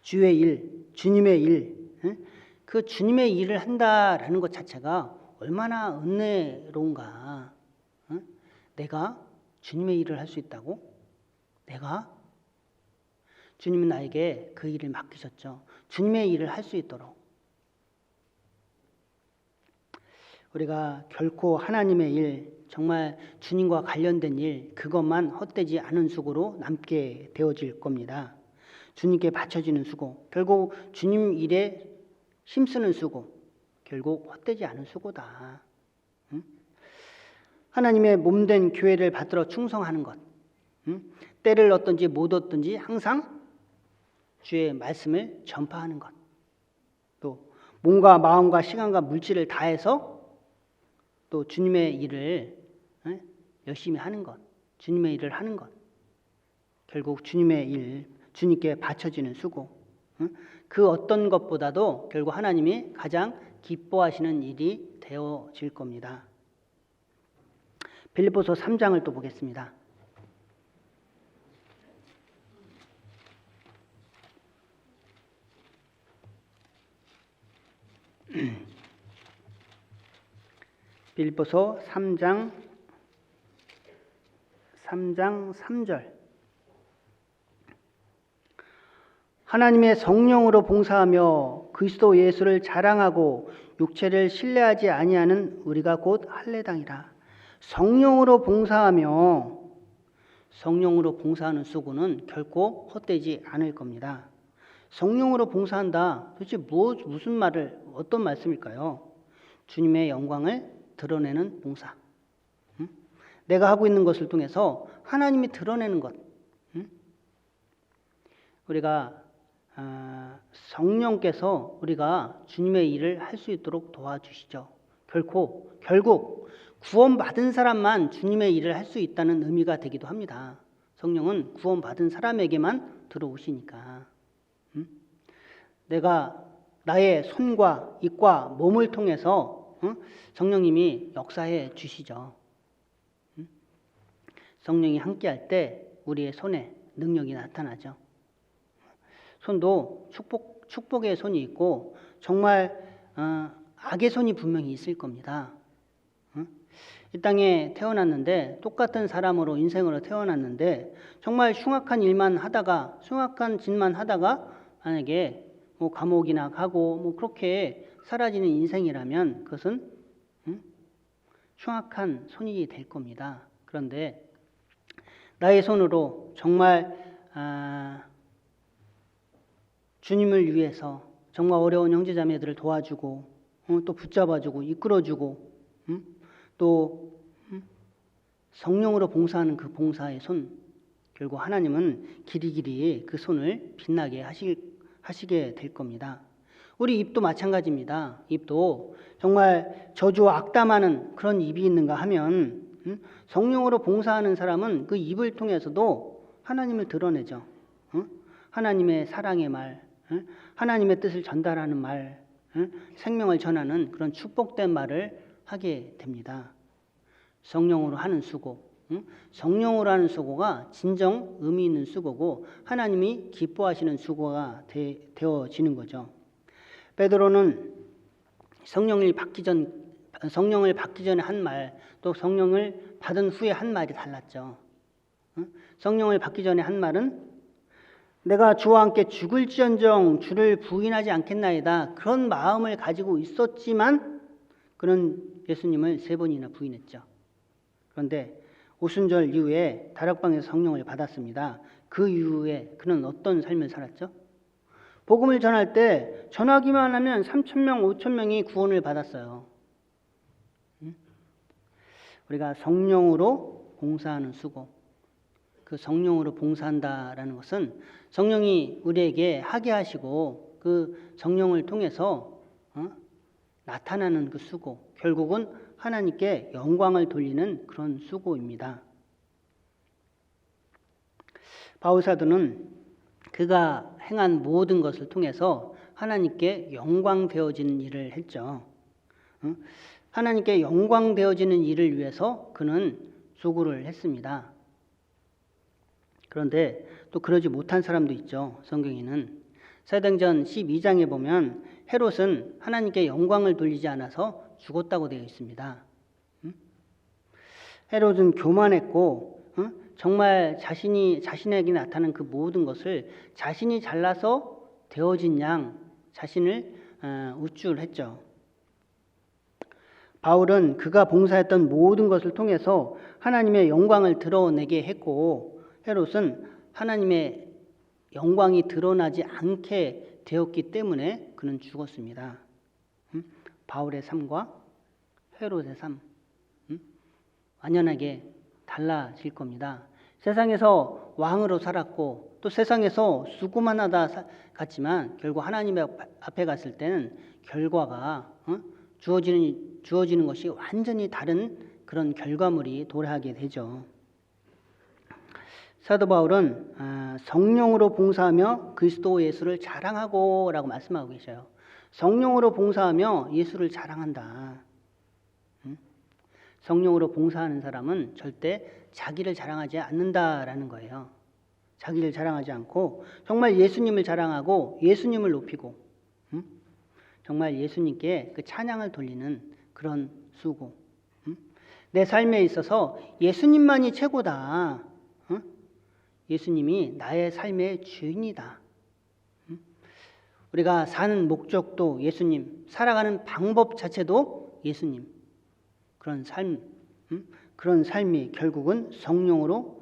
주의 일, 주님의 일, 그 주님의 일을 한다라는 것 자체가 얼마나 은혜로운가. 내가 주님의 일을 할 수 있다고? 내가? 주님은 나에게 그 일을 맡기셨죠. 주님의 일을 할 수 있도록. 우리가 결코 하나님의 일, 정말 주님과 관련된 일, 그것만 헛되지 않은 수고로 남게 되어질 겁니다. 주님께 바쳐지는 수고, 결국 주님 일에 힘쓰는 수고, 결국 헛되지 않은 수고다. 하나님의 몸된 교회를 받들어 충성하는 것, 때를 얻든지 못 얻든지 항상 주의 말씀을 전파하는 것, 또 몸과 마음과 시간과 물질을 다해서 또 주님의 일을 열심히 하는 것, 주님의 일을 하는 것, 결국 주님의 일, 주님께 바쳐지는 수고, 그 어떤 것보다도 결국 하나님이 가장 기뻐하시는 일이 되어질 겁니다. 빌립보서 3장을 또 보겠습니다. 빌립보서 3장 3절. 하나님의 성령으로 봉사하며 그리스도 예수를 자랑하고 육체를 신뢰하지 아니하는 우리가 곧 할례당이라. 성령으로 봉사하는 수고는 결코 헛되지 않을 겁니다. 성령으로 봉사한다. 도대체 무슨 말을, 어떤 말씀일까요? 주님의 영광을 드러내는 봉사. 내가 하고 있는 것을 통해서 하나님이 드러내는 것. 우리가 성령께서 우리가 주님의 일을 할 수 있도록 도와주시죠. 결국 구원받은 사람만 주님의 일을 할 수 있다는 의미가 되기도 합니다. 성령은 구원받은 사람에게만 들어오시니까. 내가 나의 손과 입과 몸을 통해서 성령님이 역사해 주시죠. 성령이 함께할 때 우리의 손에 능력이 나타나죠. 손도 축복의 손이 있고 정말 악의 손이 분명히 있을 겁니다. 이 땅에 태어났는데 똑같은 사람으로 인생으로 태어났는데 정말 흉악한 짓만 하다가 만약에 뭐 감옥이나 가고 뭐 그렇게 사라지는 인생이라면 그것은 흉악한 손이 될 겁니다. 그런데 나의 손으로 정말 주님을 위해서 정말 어려운 형제자매들을 도와주고 또 붙잡아주고 이끌어주고 또 성령으로 봉사하는 그 봉사의 손, 결국 하나님은 길이길이 그 손을 빛나게 하시게 될 겁니다. 우리 입도 마찬가지입니다. 입도 정말 저주와 악담하는 그런 입이 있는가 하면 성령으로 봉사하는 사람은 그 입을 통해서도 하나님을 드러내죠. 하나님의 사랑의 말, 하나님의 뜻을 전달하는 말, 생명을 전하는 그런 축복된 말을 하게 됩니다. 성령으로 하는 수고, 성령으로 하는 수고가 진정 의미 있는 수고고 하나님이 기뻐하시는 수고가 되어지는 거죠. 베드로는 성령을 받기 전에 한 말, 또 성령을 받은 후에 한 말이 달랐죠. 성령을 받기 전에 한 말은 내가 주와 함께 죽을지언정 주를 부인하지 않겠나이다. 그런 마음을 가지고 있었지만 그는 예수님을 3번이나 부인했죠. 그런데 오순절 이후에 다락방에서 성령을 받았습니다. 그 이후에 그는 어떤 삶을 살았죠? 복음을 전할 때 전하기만 하면 3,000명, 5,000명이 구원을 받았어요. 우리가 성령으로 봉사하는 수고, 그 성령으로 봉사한다라는 것은 성령이 우리에게 하게 하시고 그 성령을 통해서 나타나는 그 수고, 결국은 하나님께 영광을 돌리는 그런 수고입니다. 바울 사도는 그가 행한 모든 것을 통해서 하나님께 영광되어지는 일을 했죠. 하나님께 영광되어지는 일을 위해서 그는 수고를 했습니다. 그런데 또 그러지 못한 사람도 있죠. 성경에는 사도행전 12장에 보면 헤롯은 하나님께 영광을 돌리지 않아서 죽었다고 되어 있습니다. 헤롯은 교만했고 정말 자신에게 나타난 그 모든 것을 자신이 잘나서 되어진 양 자신을 우쭐했죠. 바울은 그가 봉사했던 모든 것을 통해서 하나님의 영광을 드러내게 했고, 헤롯은 하나님의 영광이 드러나지 않게 되었기 때문에 그는 죽었습니다. 바울의 삶과 헤롯의 삶 완연하게 달라질 겁니다. 세상에서 왕으로 살았고 또 세상에서 수고만 하다 갔지만 결국 하나님 앞에 갔을 때는 결과가 주어지는 것이 완전히 다른 그런 결과물이 도래하게 되죠. 사도 바울은 성령으로 봉사하며 그리스도 예수를 자랑하고 라고 말씀하고 계셔요. 성령으로 봉사하며 예수를 자랑한다. 성령으로 봉사하는 사람은 절대 자기를 자랑하지 않는다라는 거예요. 자기를 자랑하지 않고 정말 예수님을 자랑하고 예수님을 높이고 정말 예수님께 그 찬양을 돌리는 그런 수고. 내 삶에 있어서 예수님만이 최고다. 예수님이 나의 삶의 주인이다. 우리가 사는 목적도 예수님, 살아가는 방법 자체도 예수님. 그런 삶이 결국은 성령으로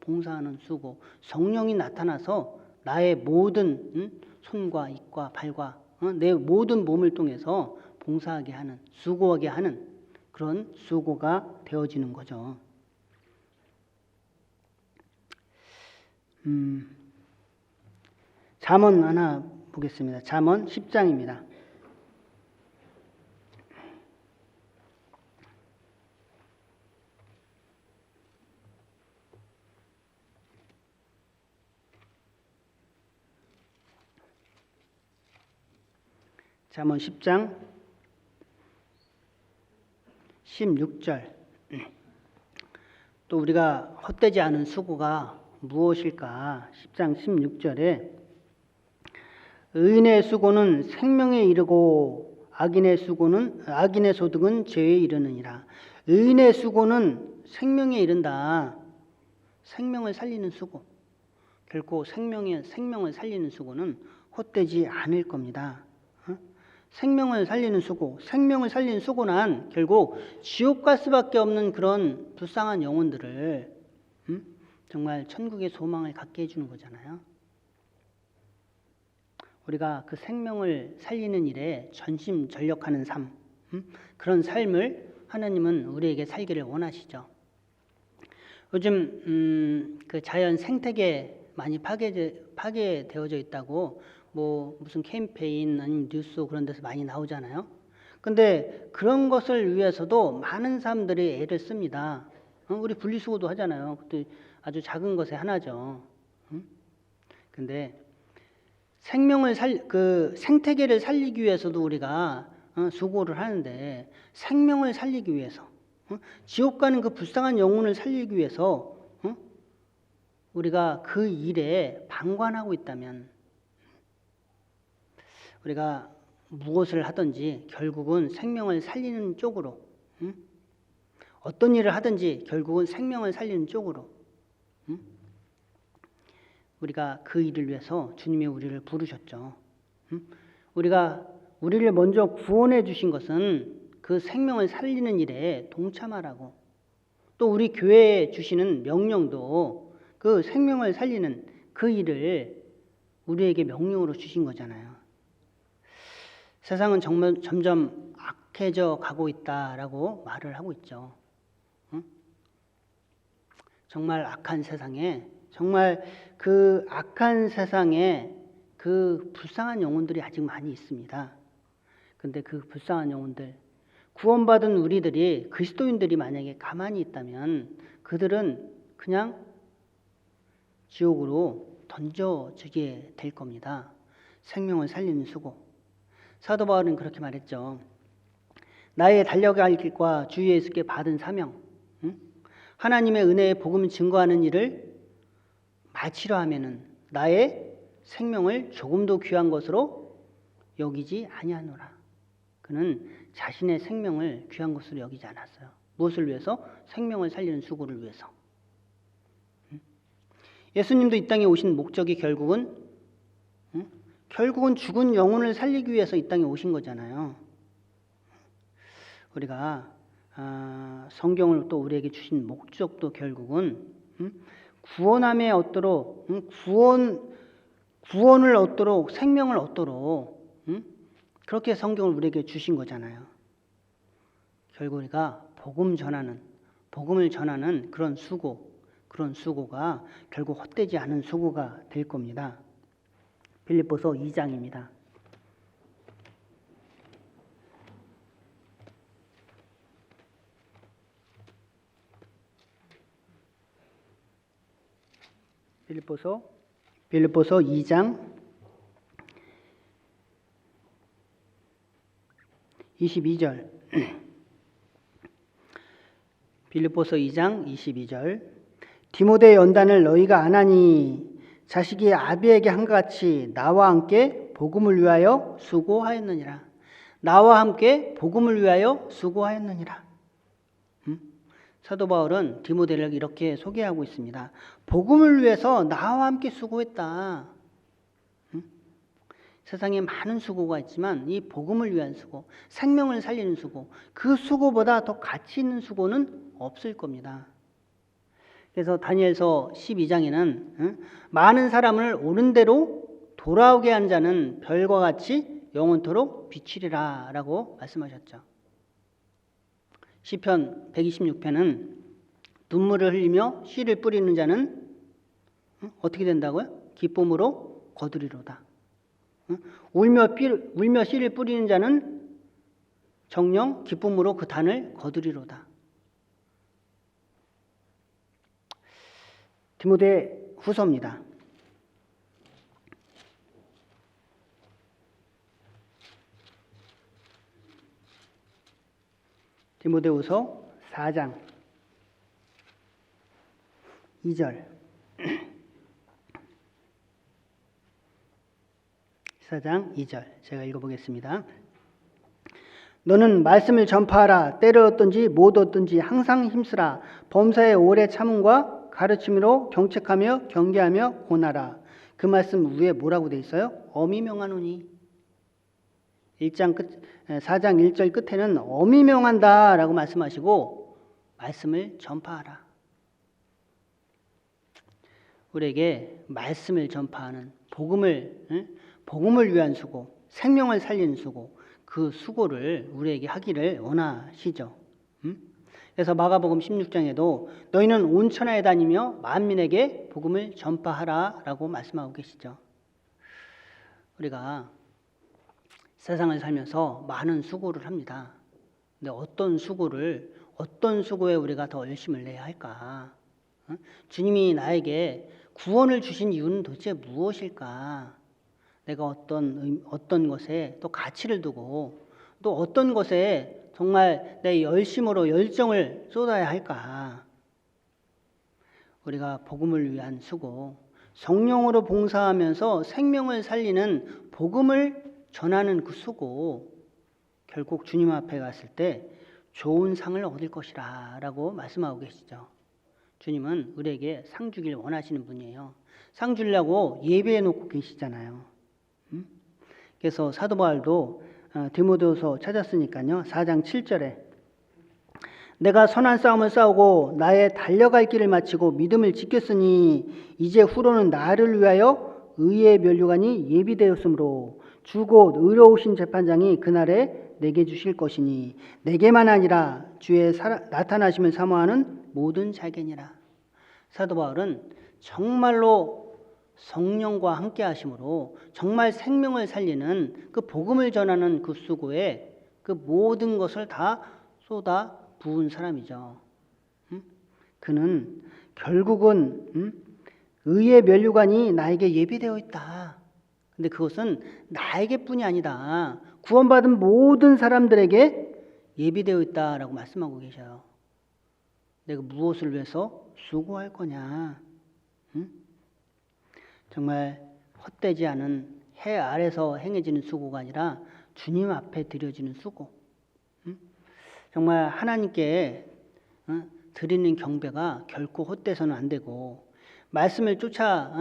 봉사하는 수고, 성령이 나타나서 나의 모든 손과 입과 발과 내 모든 몸을 통해서 봉사하게 하는, 수고하게 하는 그런 수고가 되어지는 거죠. 잠언 하나 보겠습니다. 잠언 10장입니다. 잠언 10장 16절. 또 우리가 헛되지 않은 수고가 무엇일까? 10장 16절에 의인의 수고는 생명에 이르고 악인의 소득은 죄에 이르느니라. 의인의 수고는 생명에 이른다. 생명을 살리는 수고. 결코 생명을 살리는 수고는 헛되지 않을 겁니다. 생명을 살리는 수고는 결국 지옥 갈 수밖에 없는 그런 불쌍한 영혼들을 정말 천국의 소망을 갖게 해주는 거잖아요. 우리가 그 생명을 살리는 일에 전심전력하는 삶, 그런 삶을 하나님은 우리에게 살기를 원하시죠. 요즘 그 자연 생태계 많이 파괴되어져 있다고 무슨 캠페인 아니면 뉴스 그런 데서 많이 나오잖아요. 근데 그런 것을 위해서도 많은 사람들이 애를 씁니다. 우리 분리수거도 하잖아요. 그것도 아주 작은 것의 하나죠. 근데 그 생태계를 살리기 위해서도 우리가 수고를 하는데 생명을 살리기 위해서 지옥 가는 그 불쌍한 영혼을 살리기 위해서 우리가 그 일에 방관하고 있다면 우리가 무엇을 하든지 결국은 생명을 살리는 쪽으로 어떤 일을 하든지 결국은 생명을 살리는 쪽으로 우리가 그 일을 위해서 주님이 우리를 부르셨죠. 우리를 먼저 구원해 주신 것은 그 생명을 살리는 일에 동참하라고. 또 우리 교회에 주시는 명령도 그 생명을 살리는 그 일을 우리에게 명령으로 주신 거잖아요. 세상은 정말 점점 악해져 가고 있다라고 말을 하고 있죠. 정말 악한 세상에 정말 그 악한 세상에 그 불쌍한 영혼들이 아직 많이 있습니다. 근데 그 불쌍한 영혼들, 구원받은 우리들이 그리스도인들이 만약에 가만히 있다면 그들은 그냥 지옥으로 던져지게 될 겁니다. 생명을 살리는 수고. 사도 바울은 그렇게 말했죠. 나의 달려갈 길과 주 예수께 받은 사명, 하나님의 은혜의 복음을 증거하는 일을 마치려 하면은 나의 생명을 조금도 귀한 것으로 여기지 아니하노라. 그는 자신의 생명을 귀한 것으로 여기지 않았어요. 무엇을 위해서? 생명을 살리는 수고를 위해서. 예수님도 이 땅에 오신 목적이 결국은 죽은 영혼을 살리기 위해서 이 땅에 오신 거잖아요. 우리가 성경을 또 우리에게 주신 목적도 결국은 구원함에 얻도록 구원을 얻도록 생명을 얻도록 그렇게 성경을 우리에게 주신 거잖아요. 결국 우리가 복음을 전하는 그런 수고가 결국 헛되지 않은 수고가 될 겁니다. 빌립보서 2장입니다. 빌립보서 2장 22절. 빌립보서 2장 22절. 디모데 연단을 너희가 안 하니 자식이 아비에게 한 것 같이 나와 함께 복음을 위하여 수고하였느니라. 나와 함께 복음을 위하여 수고하였느니라. 사도 바울은 디모데를 이렇게 소개하고 있습니다. 복음을 위해서 나와 함께 수고했다. 세상에 많은 수고가 있지만 이 복음을 위한 수고, 생명을 살리는 수고, 그 수고보다 더 가치 있는 수고는 없을 겁니다. 그래서 다니엘서 12장에는 많은 사람을 옳은 대로 돌아오게 하는 자는 별과 같이 영원토록 비치리라 라고 말씀하셨죠. 시편 126편은 눈물을 흘리며 씨를 뿌리는 자는 어떻게 된다고요? 기쁨으로 거두리로다. 울며 씨를 뿌리는 자는 정녕 기쁨으로 그 단을 거두리로다. 디모데 후서입니다. 디모데후서 4장 2절. 4장 2절 제가 읽어보겠습니다. 너는 말씀을 전파하라. 때를 얻든지 못 얻든지 항상 힘쓰라. 범사에 오래 참음과 가르침으로 경책하며 경계하며 고나라. 그 말씀 위에 뭐라고 돼 있어요? 엄히 명하노니. 4장 1절 끝에는 엄히 명한다 라고 말씀하시고 말씀을 전파하라. 우리에게 말씀을 전파하는 복음을 위한 수고, 생명을 살리는 수고, 그 수고를 우리에게 하기를 원하시죠. 그래서 마가복음 16장에도 너희는 온 천하에 다니며 만민에게 복음을 전파하라 라고 말씀하고 계시죠. 우리가 세상을 살면서 많은 수고를 합니다. 근데 어떤 수고에 우리가 더 열심을 내야 할까? 주님이 나에게 구원을 주신 이유는 도대체 무엇일까? 내가 어떤 것에 또 가치를 두고 또 어떤 것에 정말 내 열정을 쏟아야 할까? 우리가 복음을 위한 수고, 성령으로 봉사하면서 생명을 살리는 복음을 전하는 그 수고, 결국 주님 앞에 갔을 때 좋은 상을 얻을 것이라 라고 말씀하고 계시죠. 주님은 우리에게 상 주길 원하시는 분이에요. 상 주려고 예배해 놓고 계시잖아요. 그래서 사도 바울도 디모데후서 찾았으니까요. 4장 7절에 내가 선한 싸움을 싸우고 나의 달려갈 길을 마치고 믿음을 지켰으니 이제 후로는 나를 위하여 의의 면류관이 예비되었으므로 주 곧 의로우신 재판장이 그날에 내게 주실 것이니 내게만 아니라 주의 나타나심을 사모하는 모든 자에게니라. 사도 바울은 정말로 성령과 함께 하심으로 정말 생명을 살리는 그 복음을 전하는 그 수고에 그 모든 것을 다 쏟아 부은 사람이죠. 그는 결국은 의의 면류관이 나에게 예비되어 있다. 근데 그것은 나에게뿐이 아니다. 구원받은 모든 사람들에게 예비되어 있다라고 말씀하고 계셔요. 내가 무엇을 위해서 수고할 거냐? 응? 정말 헛되지 않은 해 아래서 행해지는 수고가 아니라 주님 앞에 드려지는 수고. 응? 정말 하나님께 드리는 경배가 결코 헛되서는 안 되고 말씀을 쫓아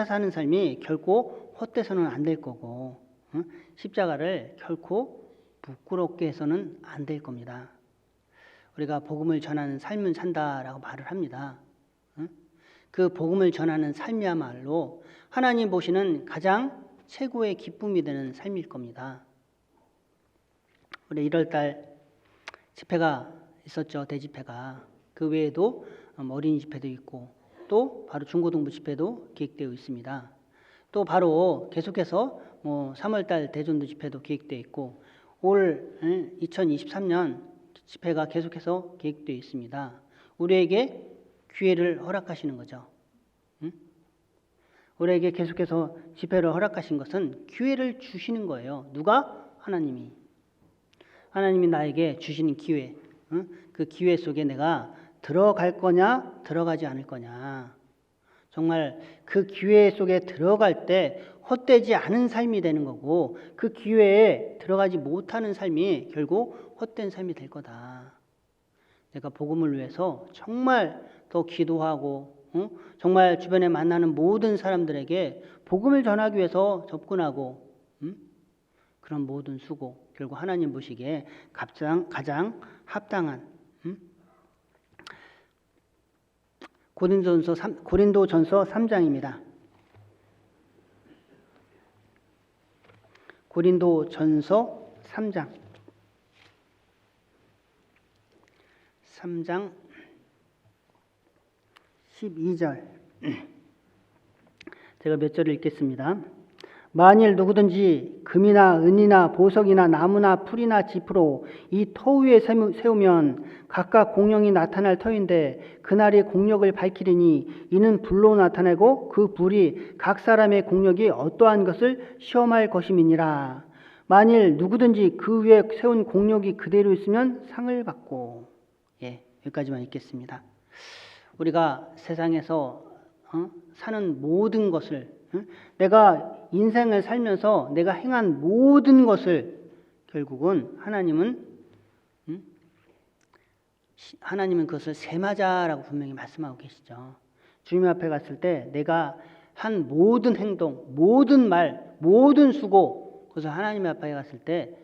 사는 삶이 결코 헛되서는 안 될 거고 십자가를 결코 부끄럽게 해서는 안 될 겁니다. 우리가 복음을 전하는 삶은 산다라고 말을 합니다. 그 복음을 전하는 삶이야말로 하나님 보시는 가장 최고의 기쁨이 되는 삶일 겁니다. 우리 1월달 집회가 있었죠. 대집회가. 그 외에도 어린이 집회도 있고 또 바로 중고등부 집회도 계획되어 있습니다. 또 바로 계속해서 3월달 대전도 집회도 계획되어 있고 올 2023년 집회가 계속해서 계획되어 있습니다. 우리에게 기회를 허락하시는 거죠. 우리에게 계속해서 집회를 허락하신 것은 기회를 주시는 거예요. 누가? 하나님이. 하나님이 나에게 주시는 기회. 그 기회 속에 내가 들어갈 거냐, 들어가지 않을 거냐. 정말 그 기회 속에 들어갈 때 헛되지 않은 삶이 되는 거고 그 기회에 들어가지 못하는 삶이 결국 헛된 삶이 될 거다. 내가 복음을 위해서 정말 더 기도하고 정말 주변에 만나는 모든 사람들에게 복음을 전하기 위해서 접근하고 그런 모든 수고 결국 하나님 보시기에 가장 합당한 고린도전서 3장입니다. 고린도전서 3장 12절 제가 몇 절을 읽겠습니다. 만일 누구든지 금이나 은이나 보석이나 나무나 풀이나 짚으로 이 터 위에 세우면 각각 공령이 나타날 터인데 그날의 공력을 밝히리니 이는 불로 나타내고 그 불이 각 사람의 공력이 어떠한 것을 시험할 것임이니라. 만일 누구든지 그 위에 세운 공력이 그대로 있으면 상을 받고. 여기까지만 읽겠습니다. 우리가 세상에서 사는 모든 것을 내가 인생을 살면서 내가 행한 모든 것을 결국은 하나님은 그것을 세마자라고 분명히 말씀하고 계시죠. 주님 앞에 갔을 때 내가 한 모든 행동, 모든 말, 모든 수고 그것을 하나님 앞에 갔을 때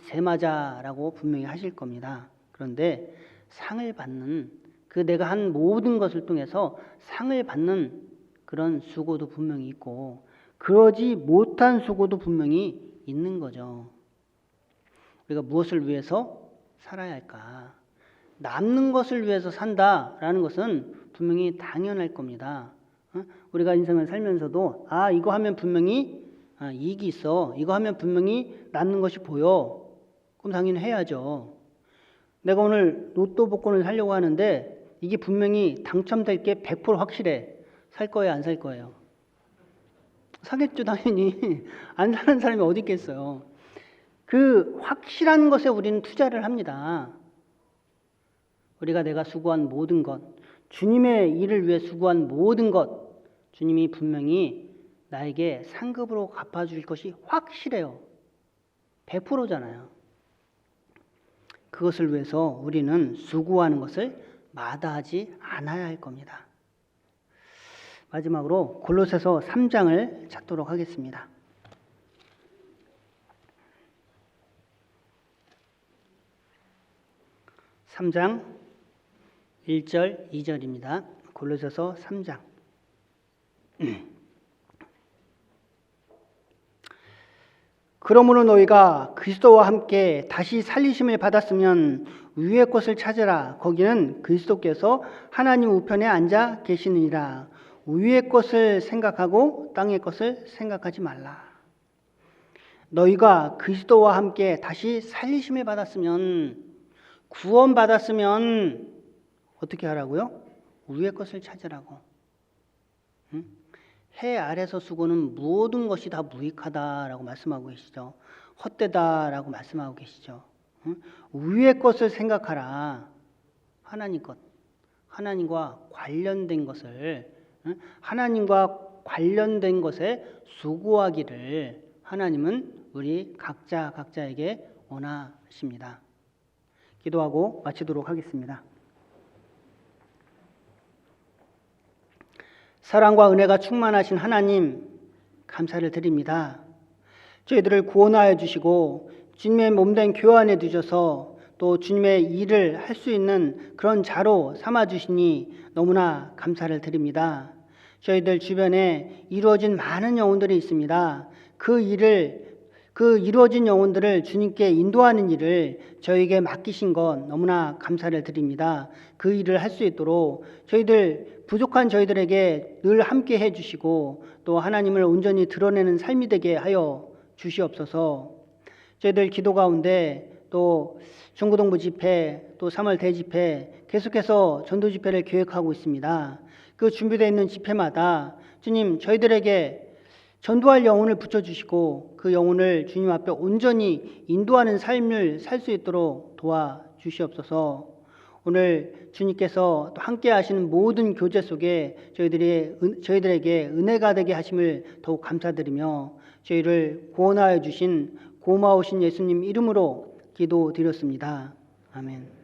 세마자라고 분명히 하실 겁니다. 그런데 상을 받는 그 내가 한 모든 것을 통해서 상을 받는 그런 수고도 분명히 있고 그러지 못한 수고도 분명히 있는 거죠. 우리가 무엇을 위해서 살아야 할까? 남는 것을 위해서 산다라는 것은 분명히 당연할 겁니다. 우리가 인생을 살면서도 이거 하면 분명히 이익이 있어. 이거 하면 분명히 남는 것이 보여. 그럼 당연히 해야죠. 내가 오늘 로또 복권을 사려고 하는데 이게 분명히 당첨될 게 100% 확실해. 살 거예요, 안 살 거예요? 사겠죠, 당연히. 안 사는 사람이 어디 있겠어요. 그 확실한 것에 우리는 투자를 합니다. 우리가 내가 수고한 모든 것, 주님의 일을 위해 수고한 모든 것, 주님이 분명히 나에게 상급으로 갚아줄 것이 확실해요. 100%잖아요. 그것을 위해서 우리는 수고하는 것을 마다하지 않아야 할 겁니다. 마지막으로 골로새서 3장을 찾도록 하겠습니다. (3장) 1절 2절입니다. 골로새서 3장 그러므로 너희가 그리스도와 함께 다시 살리심을 받았으면 위의 것을 찾으라. 거기는 그리스도께서 하나님 우편에 앉아 계시느니라. 위의 것을 생각하고 땅의 것을 생각하지 말라. 너희가 그리스도와 함께 다시 살리심을 받았으면, 구원받았으면 어떻게 하라고요? 위의 것을 찾으라고. 해 아래서 수고는 모든 것이 다 무익하다라고 말씀하고 계시죠. 헛되다라고 말씀하고 계시죠. 응? 위의 것을 생각하라. 하나님 것, 하나님과 관련된 것을, 응? 하나님과 관련된 것에 수고하기를 하나님은 우리 각자에게 원하십니다. 기도하고 마치도록 하겠습니다. 사랑과 은혜가 충만하신 하나님, 감사를 드립니다. 저희들을 구원하여 주시고 주님의 몸된 교회 안에 두셔서 또 주님의 일을 할 수 있는 그런 자로 삼아 주시니 너무나 감사를 드립니다. 저희들 주변에 이루어진 많은 영혼들이 있습니다. 그 이루어진 영혼들을 주님께 인도하는 일을 저에게 맡기신 것 너무나 감사를 드립니다. 그 일을 할 수 있도록 부족한 저희들에게 늘 함께 해주시고 또 하나님을 온전히 드러내는 삶이 되게 하여 주시옵소서. 저희들 기도 가운데 또 중고동부 집회 또 3월 대집회 계속해서 전도 집회를 계획하고 있습니다. 그 준비되어 있는 집회마다 주님 저희들에게 전도할 영혼을 붙여주시고 그 영혼을 주님 앞에 온전히 인도하는 삶을 살 수 있도록 도와주시옵소서. 오늘 주님께서 또 함께 하시는 모든 교제 속에 저희들에게 은혜가 되게 하심을 더욱 감사드리며 저희를 구원하여 주신 고마우신 예수님 이름으로 기도드렸습니다. 아멘.